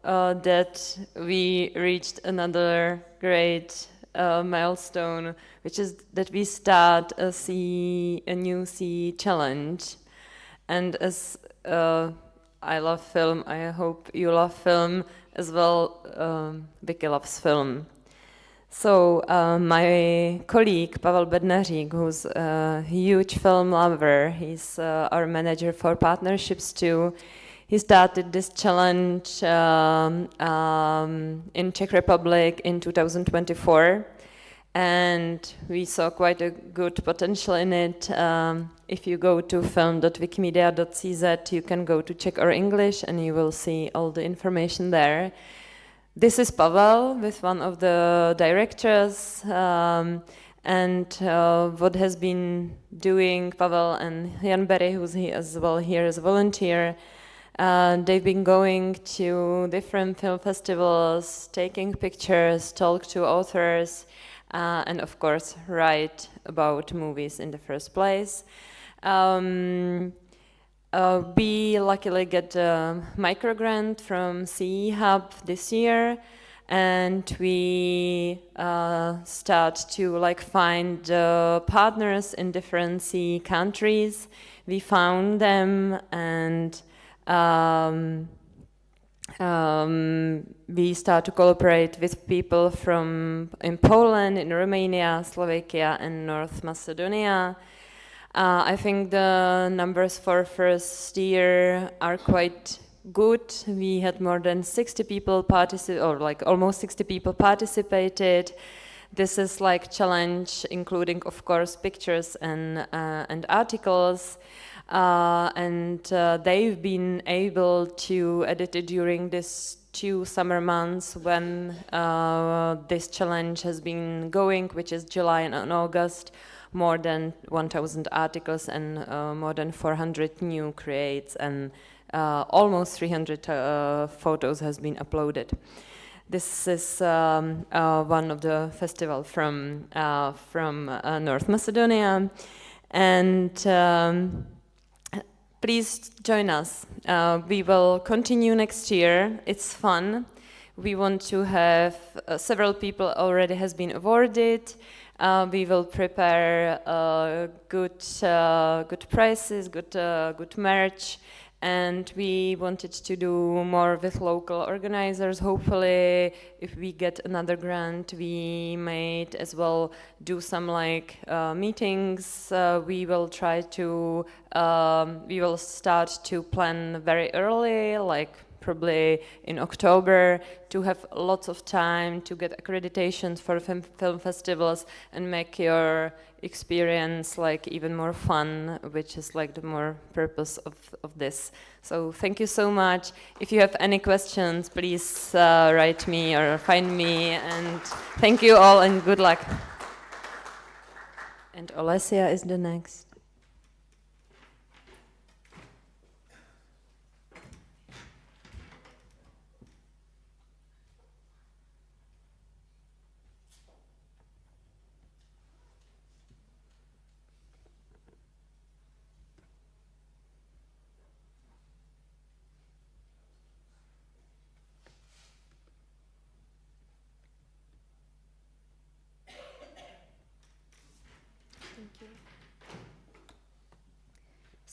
that we reached another great milestone, which is that we start a new CEE challenge. And as I love film, I hope you love film as well. Wiki loves film. So my colleague Pavel Bednařík, who's a huge film lover, he's our manager for partnerships too. He started this challenge in Czech Republic in 2024, and we saw quite a good potential in it. If you go to film.wikimedia.cz, you can go to Czech or English, and you will see all the information there. This is Pavel with one of the directors, and what has been doing Pavel and Jan Berry, who's as well here as a volunteer. They've been going to different film festivals, taking pictures, talk to authors, and of course write about movies in the first place. We luckily get a micro grant from CEE Hub this year, and we start to find partners in different CEE countries. We found them, and we start to cooperate with people in Poland, in Romania, Slovakia, and North Macedonia. I think the numbers for first year are quite good. We had more than 60 people participate, or almost 60 people participated. This is challenge, including of course pictures and articles. And they've been able to edit it during these 2 summer months when this challenge has been going, which is July and August. More than 1,000 articles and more than 400 new creates, and almost 300 photos has been uploaded. This is one of the festival from North Macedonia, and please join us. We will continue next year. It's fun. We want to have several people already has been awarded. We will prepare good prices, good merch, and we wanted to do more with local organizers. Hopefully, if we get another grant, we might as well do some meetings. We will start to plan very early, probably in October, to have lots of time to get accreditations for film festivals and make your experience even more fun, which is the more purpose of this. So thank you so much. If you have any questions, please write me or find me, and thank you all and good luck. And Olesia is the next.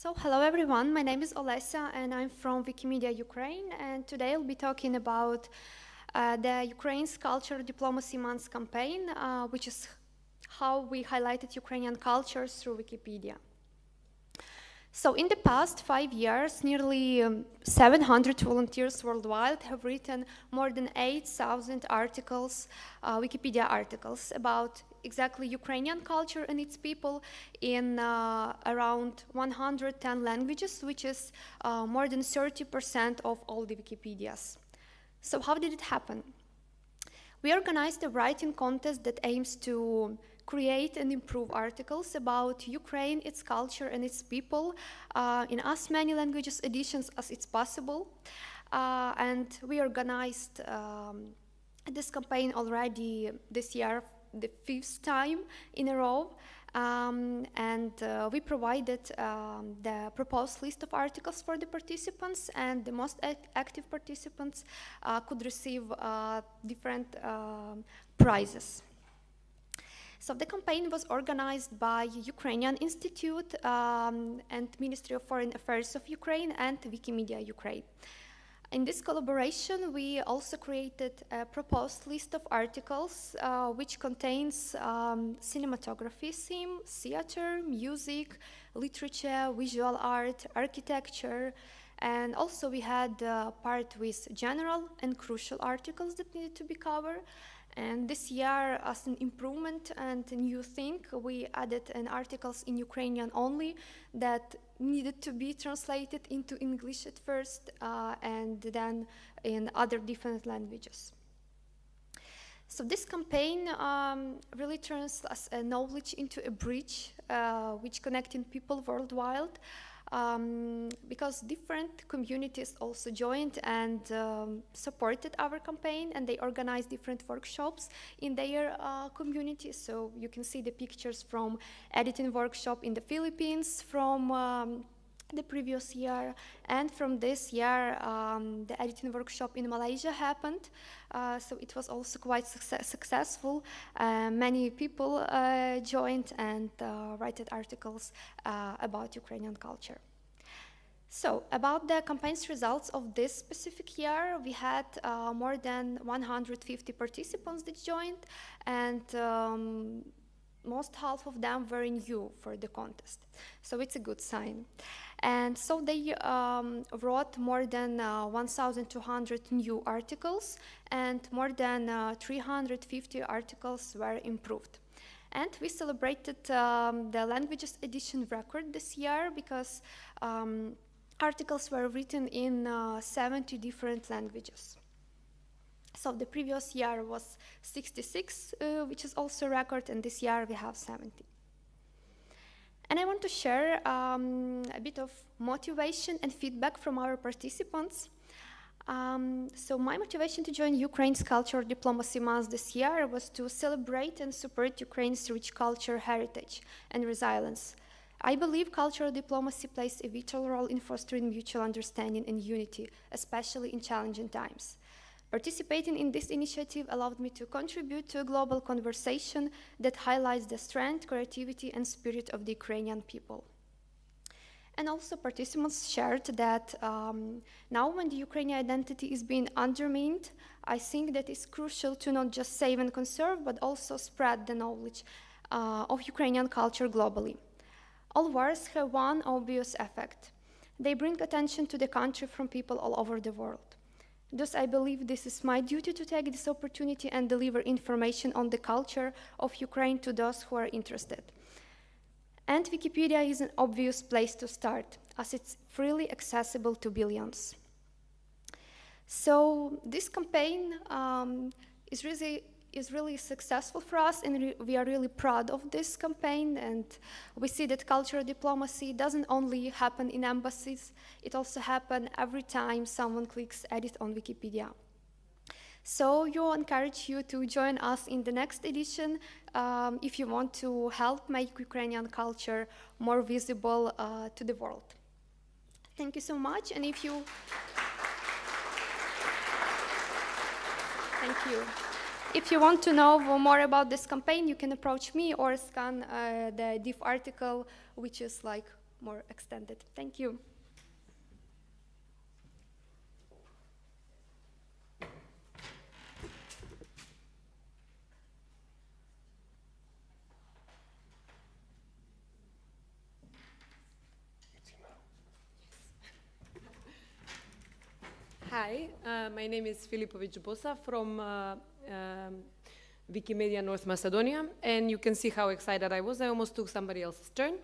So, hello everyone, my name is Olesa and I'm from Wikimedia Ukraine, and today I'll be talking about the Ukraine's Culture Diplomacy Month campaign, which is how we highlighted Ukrainian culture through Wikipedia. So in the past 5 years, nearly 700 volunteers worldwide have written more than 8,000 articles, Wikipedia articles, about exactly Ukrainian culture and its people in around 110 languages, which is more than 30% of all the Wikipedias. So how did it happen? We organized a writing contest that aims to create and improve articles about Ukraine, its culture, and its people in as many languages editions as it's possible. And we organized this campaign already this year, the 5th time in a row. We provided the proposed list of articles for the participants, and the most active participants could receive different prizes. So the campaign was organized by Ukrainian Institute and Ministry of Foreign Affairs of Ukraine and Wikimedia Ukraine. In this collaboration, we also created a proposed list of articles which contains cinematography theme, theater, music, literature, visual art, architecture, and also we had a part with general and crucial articles that needed to be covered. And this year, as an improvement and a new thing, we added an articles in Ukrainian only that needed to be translated into English at first and then in other different languages. So this campaign really turns us a knowledge into a bridge which connecting people worldwide. Because different communities also joined and supported our campaign, and they organized different workshops in their communities. So you can see the pictures from editing workshop in the Philippines from the previous year, and from this year the editing workshop in Malaysia happened. So it was also quite successful. Many people joined and wrote articles about Ukrainian culture. So about the campaign's results of this specific year, we had more than 150 participants that joined, and most half of them were new for the contest. So it's a good sign. And so they wrote more than 1,200 new articles, and more than 350 articles were improved. And we celebrated the languages edition record this year because articles were written in 70 different languages. So the previous year was 66, which is also a record, and this year we have 70. And I want to share a bit of motivation and feedback from our participants. So my motivation to join Ukraine's Cultural Diplomacy Month this year was to celebrate and support Ukraine's rich culture, heritage, and resilience. I believe cultural diplomacy plays a vital role in fostering mutual understanding and unity, especially in challenging times. Participating in this initiative allowed me to contribute to a global conversation that highlights the strength, creativity, and spirit of the Ukrainian people. And also participants shared that now when the Ukrainian identity is being undermined, I think that it's crucial to not just save and conserve, but also spread the knowledge of Ukrainian culture globally. All wars have one obvious effect. They bring attention to the country from people all over the world. Thus, I believe this is my duty to take this opportunity and deliver information on the culture of Ukraine to those who are interested. And Wikipedia is an obvious place to start, as it's freely accessible to billions. So this campaign is really successful for us, and we are really proud of this campaign. And we see that cultural diplomacy doesn't only happen in embassies, it also happens every time someone clicks edit on Wikipedia. So you encourage you to join us in the next edition if you want to help make Ukrainian culture more visible to the world. Thank you so much, and if you... Thank you. If you want to know more about this campaign, you can approach me or scan the diff article, which is like more extended. Thank you. Hi, my name is Filipovic Bosa from Wikimedia North Macedonia, and you can see how excited I was. I almost took somebody else's turn.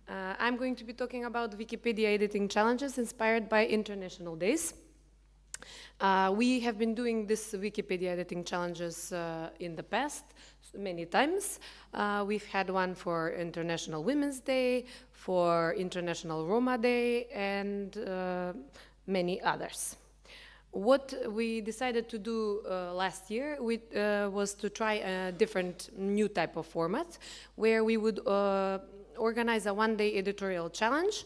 I'm going to be talking about Wikipedia editing challenges inspired by International Days. We have been doing this Wikipedia editing challenges in the past many times. We've had one for International Women's Day, for International Roma Day, and many others. What we decided to do last year was to try a different new type of format where we would organize a one-day editorial challenge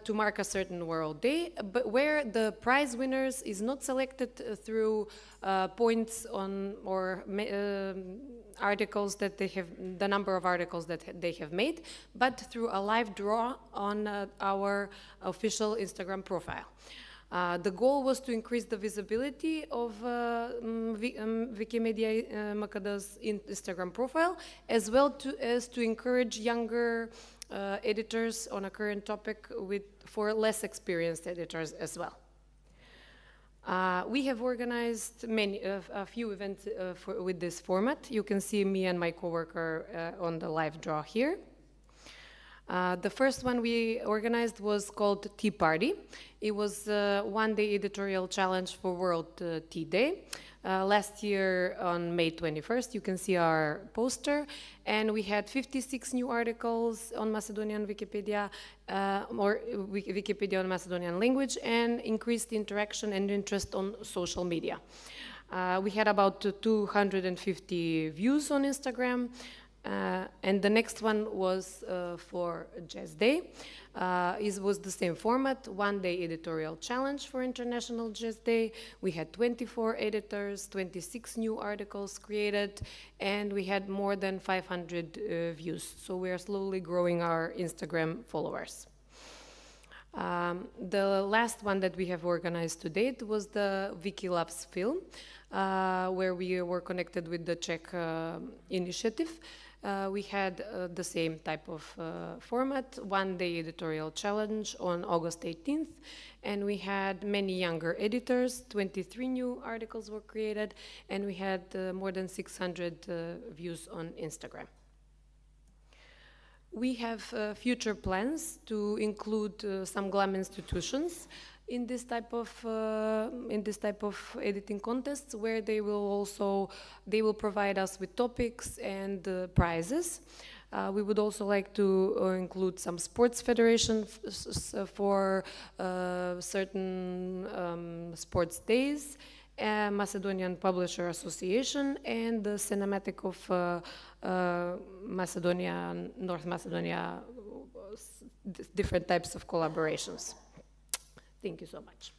to mark a certain World Day, but where the prize winners is not selected through points on or articles that they have, the number of articles that they have made, but through a live draw on our official Instagram profile. The goal was to increase the visibility of Wikimedia Macada's Instagram profile, as well as to encourage younger editors on a current topic for less experienced editors as well. We have organized a few events with this format. You can see me and my coworker on the live draw here. The first one we organized was called Tea Party. It was a one-day editorial challenge for World Tea Day. Last year on May 21st, you can see our poster, and we had 56 new articles on Macedonian Wikipedia, or Wikipedia on Macedonian language, and increased interaction and interest on social media. We had about 250 views on Instagram. And the next one was for Jazz Day. It was the same format, one-day editorial challenge for International Jazz Day. We had 24 editors, 26 new articles created, and we had more than 500 views. So we are slowly growing our Instagram followers. The last one that we have organized to date was the Wikilabs film, where we were connected with the Czech initiative. We had the same type of format, one-day editorial challenge on August 18th, and we had many younger editors, 23 new articles were created, and we had more than 600 views on Instagram. We have future plans to include some GLAM institutions in this type of editing contests, where they will provide us with topics and prizes. We would also like to include some sports federation for certain sports days, Macedonian Publisher Association, and the Thematic of Macedonia, North Macedonia, different types of collaborations. Thank you so much.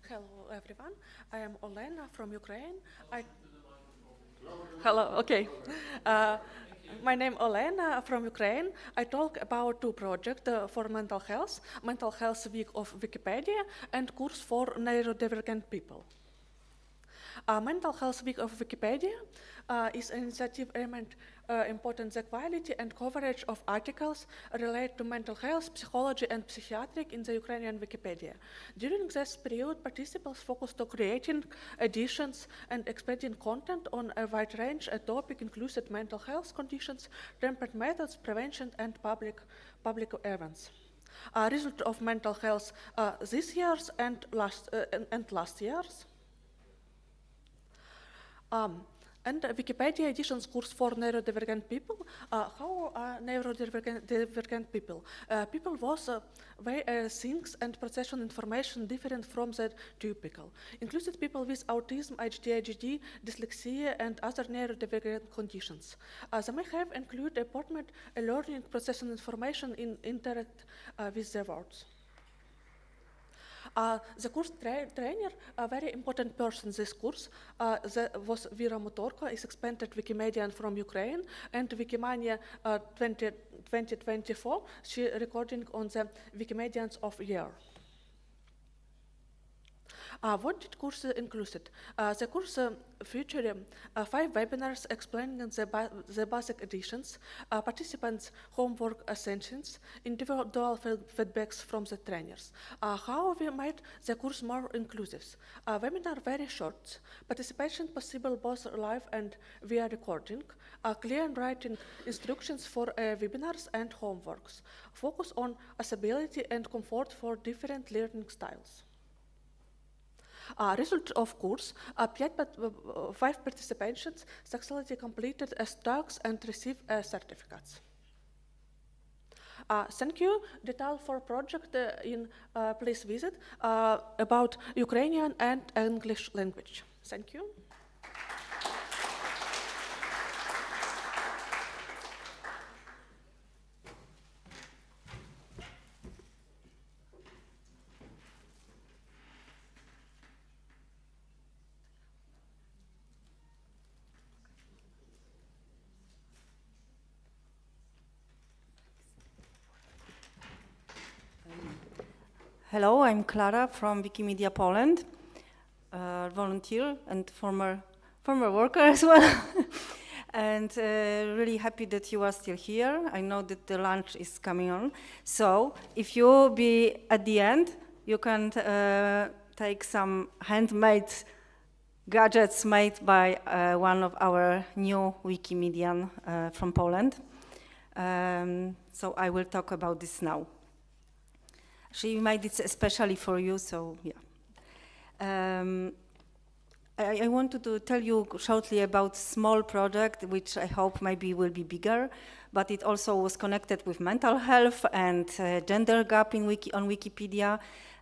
Hello, everyone. I am Olena from Ukraine. Hello, okay. My name is Olena from Ukraine. I talk about two projects for mental health week of Wikipedia, and course for neurodivergent people. Mental Health Week of Wikipedia is an initiative aimed important the quality and coverage of articles related to mental health, psychology, and psychiatric in the Ukrainian Wikipedia. During this period, participants focused on creating editions and expanding content on a wide range of topics including mental health conditions, treatment methods, prevention, and public events. Result of mental health this year's and last year's. and Wikipedia editions course for neurodivergent people. How are neurodivergent people? People was things and procession information different from the typical. Included people with autism, ADHD, dyslexia, and other neurodivergent conditions. They may have included important learning processing information in interact with the words. The course trainer, a very important person this course, was Vera Motorko, is expanded Wikimedian from Ukraine, and Wikimania 2024, she recording on the Wikimedians of year. What did course include? The course featured 5 webinars explaining the basic editions, participants' homework essentials, individual feedbacks from the trainers. How we made the course more inclusive? Webinar very short, participation possible both live and via recording, clear and writing instructions for webinars and homeworks, focus on accessibility and comfort for different learning styles. Result of course, 5 participants successfully completed tasks and received certificates. Thank you. Detail for project please visit about Ukrainian and English language. Thank you. Hello, I'm Clara from Wikimedia Poland, volunteer and former worker as well. And really happy that you are still here. I know that the lunch is coming on. So if you be at the end, you can take some handmade gadgets made by one of our new Wikimedian from Poland. So I will talk about this now. She made it especially for you, so yeah. I wanted to tell you shortly about small project, which I hope maybe will be bigger, but it also was connected with mental health and gender gap on Wikipedia,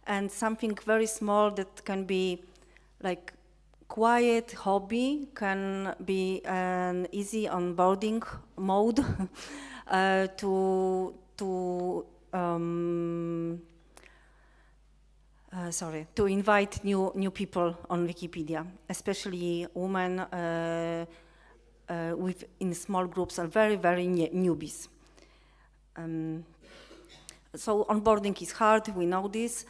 and something very small that can be like quiet hobby, can be an easy onboarding mode to invite new people on Wikipedia, especially women in small groups are very newbies. So onboarding is hard, we know this.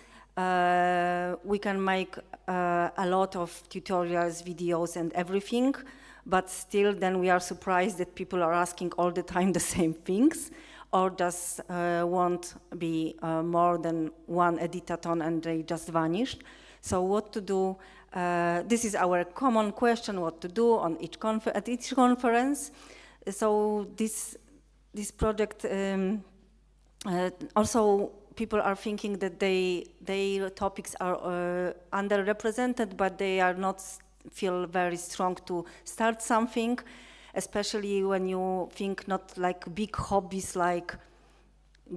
We can make a lot of tutorials, videos and everything, but still then we are surprised that people are asking all the time the same things, or just won't be more than one editathon and they just vanished. So what to do? This is our common question, what to do on at each conference. So this project, also people are thinking that their topics are underrepresented, but they are not feel very strong to start something, especially when you think not like big hobbies like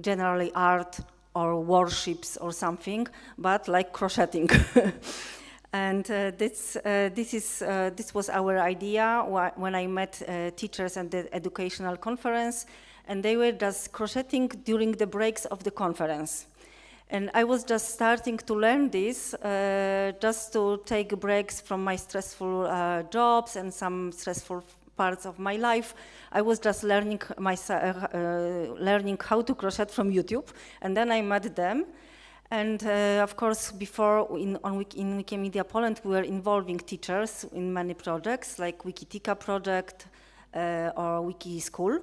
generally art or worships or something, but like crocheting. And this was our idea when I met teachers at the educational conference, and they were just crocheting during the breaks of the conference. And I was just starting to learn this, just to take breaks from my stressful jobs and some stressful parts of my life. I was just learning learning how to crochet from YouTube, and then I met them. And of course, before in Wikimedia Poland, we were involving teachers in many projects, like Wikitika project or Wiki School.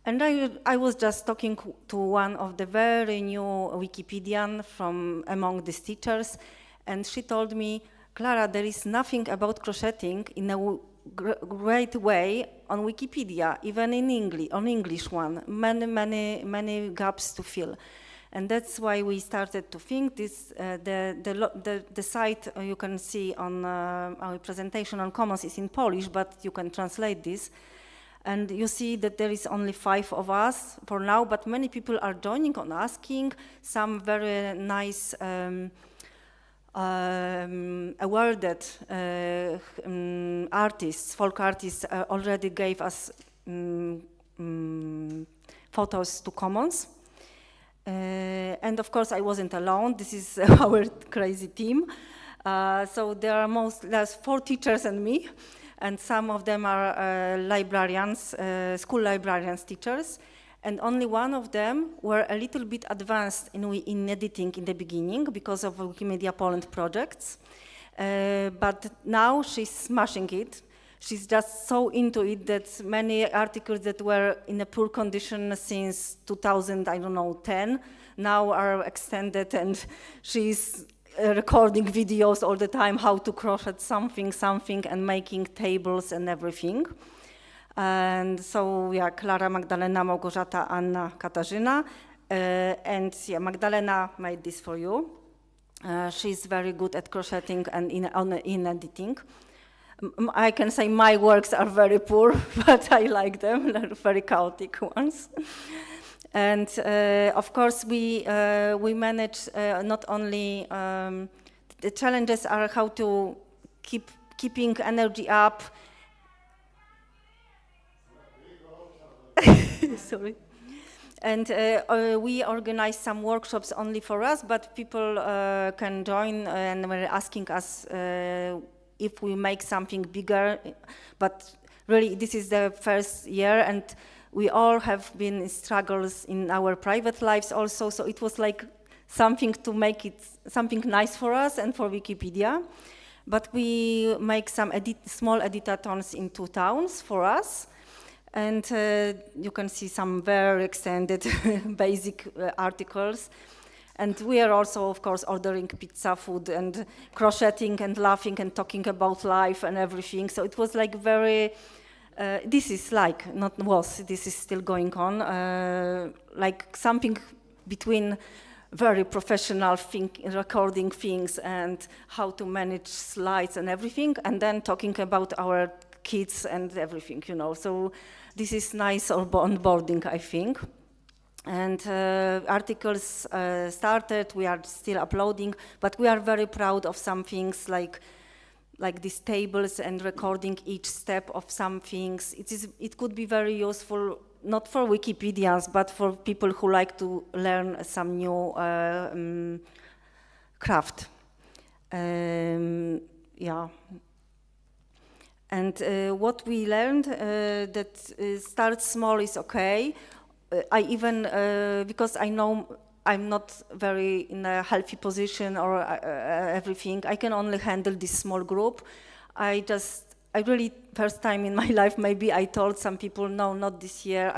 And I was just talking to one of the very new Wikipedian from among these teachers, and she told me, Clara, there is nothing about crocheting in a great way on Wikipedia, even in English one, many gaps to fill. And that's why we started to think this, the site you can see on our presentation on Commons is in Polish, but you can translate this. And you see that there is only 5 of us for now, but many people are joining on asking. Some very nice awarded artists, folk artists, already gave us photos to Commons. And of course, I wasn't alone. This is our crazy team. So there's 4 teachers and me, and some of them are librarians, school librarians, teachers. And only one of them were a little bit advanced in editing in the beginning because of Wikimedia Poland projects. But now she's smashing it. She's just so into it that many articles that were in a poor condition since 2010 now are extended, and she's recording videos all the time how to crochet something, and making tables and everything. And so yeah, Klara, Magdalena, Małgorzata, Anna, Katarzyna, and yeah, Magdalena made this for you. She's very good at crocheting and in editing. I can say my works are very poor, but I like them. They're very chaotic ones. And of course, we manage not only the challenges are how to keeping energy up. Sorry. And we organize some workshops only for us, but people can join, and were asking us if we make something bigger. But really, this is the first year, and we all have been in struggles in our private lives also. So it was like something to make it something nice for us and for Wikipedia. But we make some small editathons in 2 towns for us. And you can see some very extended basic articles. And we are also, of course, ordering pizza, food, and crocheting and laughing and talking about life and everything. So it was like very, this is like, not was, this is still going on, like something between very professional recording things and how to manage slides and everything, and then talking about our kids and everything, you know. So this is nice onboarding, I think. And articles started, we are still uploading, but we are very proud of some things like these tables and recording each step of some things. It could be very useful, not for Wikipedians, but for people who like to learn some new craft. Yeah. And what we learned, that start small is okay. I even, because I know I'm not very in a healthy position or everything, I can only handle this small group. I really, first time in my life, maybe I told some people, no, not this year.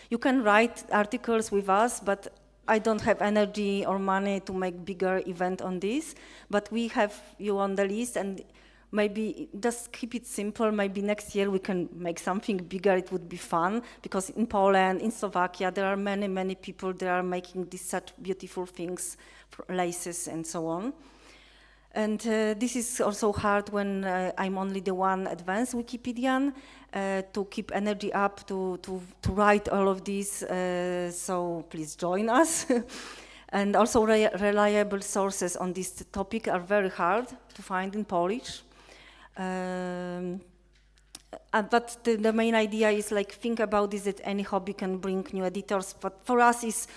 You can write articles with us, but I don't have energy or money to make bigger event on this. But we have you on the list, and maybe just keep it simple. Maybe next year we can make something bigger. It would be fun, because in Poland, in Slovakia, there are many, many people that are making these such beautiful things, laces and so on. And this is also hard when I'm only the one advanced Wikipedian, to keep energy up, to write all of this. So please join us. And also reliable sources on this topic are very hard to find in Polish. But the main idea is like, think about this, that any hobby can bring new editors. But for us it's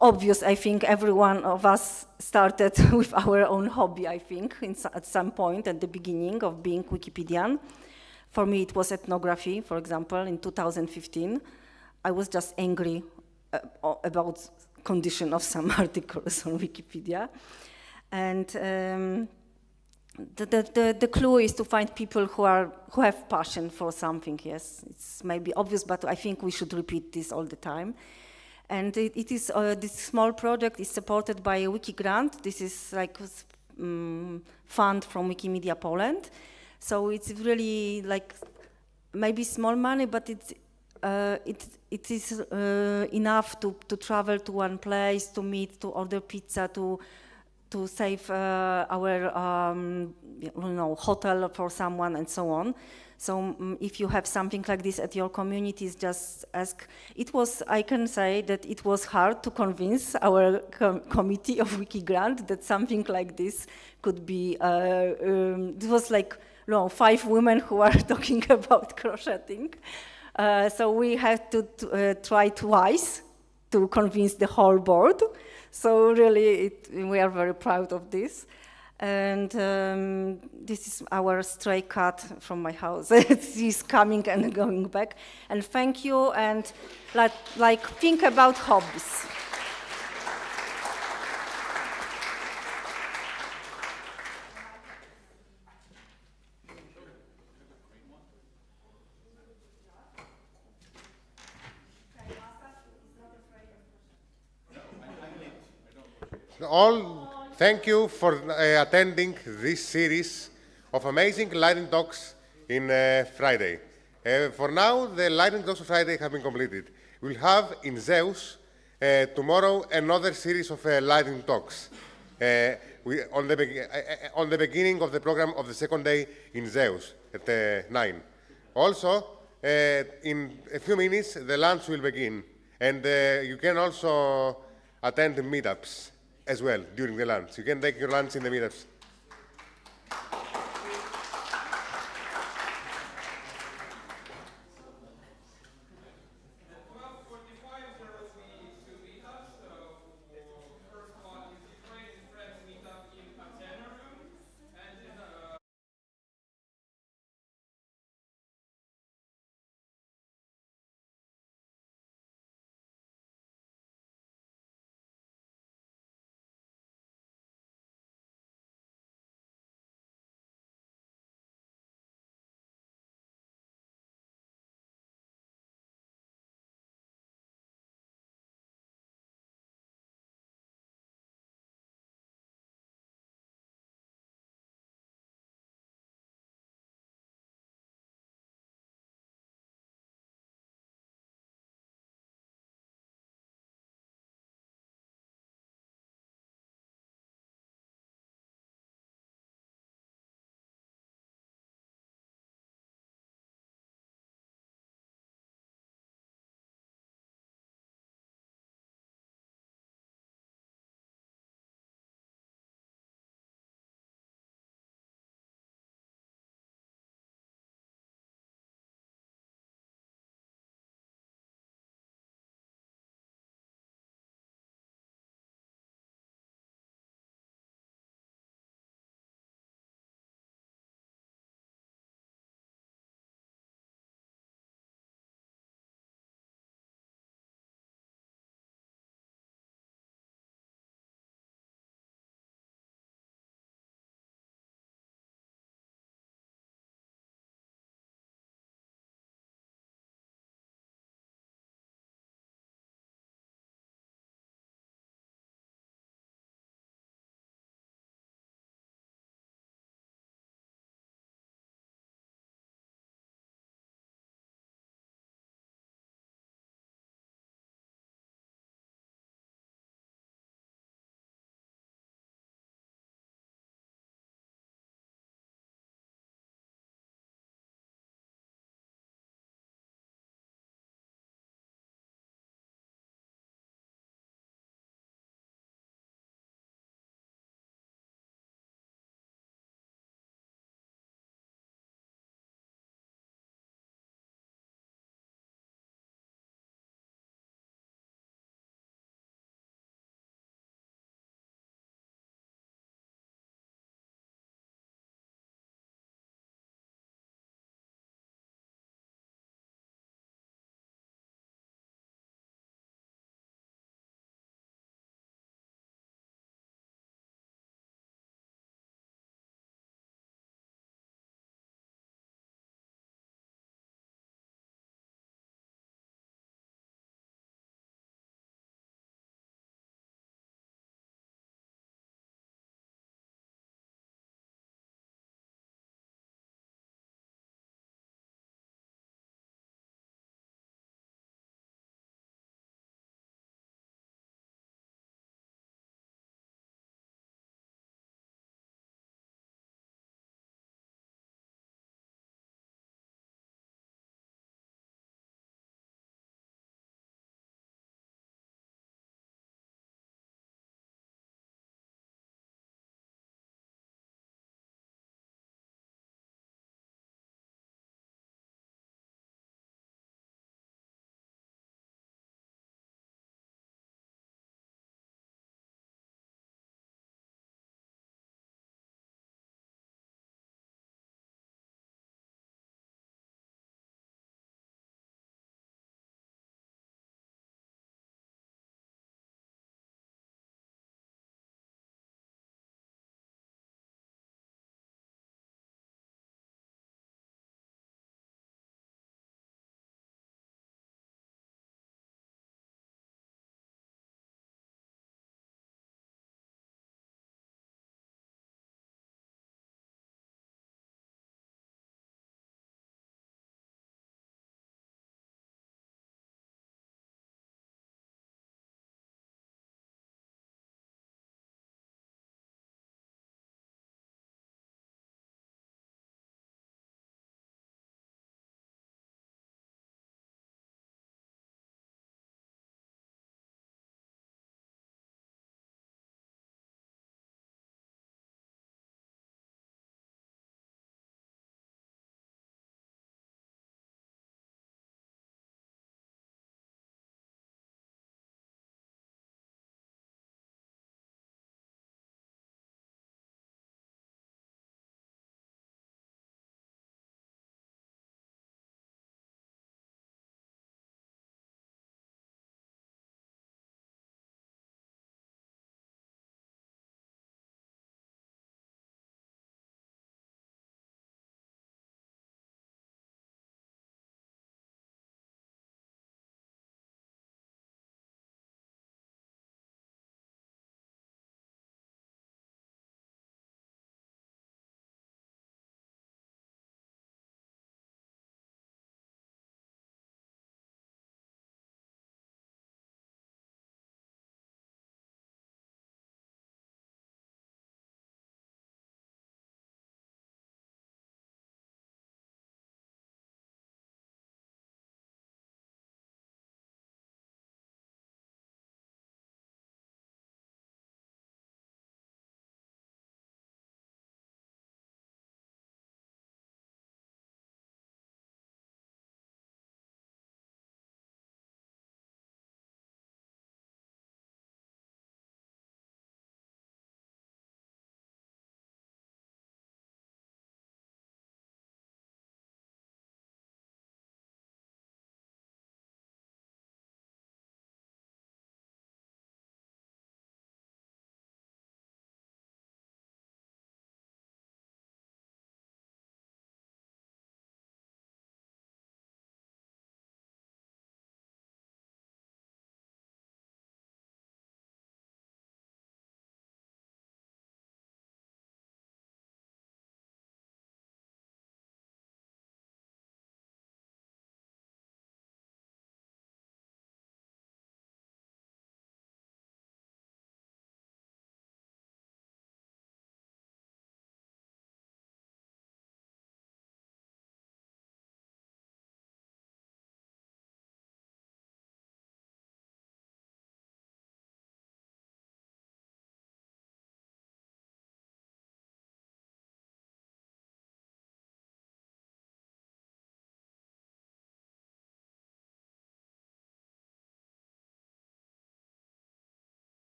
obvious, I think every one of us started with our own hobby, I think, at some point at the beginning of being Wikipedian. For me it was ethnography, for example, in 2015. I was just angry about condition of some articles on Wikipedia. And the clue is to find people who have passion for something. Yes, it's maybe obvious, but I think we should repeat this all the time. And it is this small project is supported by a Wiki grant. This is like fund from Wikimedia Poland. So it's really like maybe small money, but it is enough to travel to one place, to meet, to order pizza, to save our hotel for someone and so on. So if you have something like this at your communities, just ask. I can say that it was hard to convince our committee of WikiGrant that something like this could be, it was like 5 women who are talking about crocheting. So we had to try twice to convince the whole board. So really, we are very proud of this. And this is our stray cat from my house. He's coming and going back. And thank you, and think about hobbies. All, thank you for attending this series of amazing lightning talks in Friday. For now, the lightning talks of Friday have been completed. We'll have in Zeus tomorrow another series of lightning talks on the beginning of the program of the second day in Zeus at 9. Also, in a few minutes, the lunch will begin, and you can also attend the meetups as well during the lunch. You can take your lunch in the meetups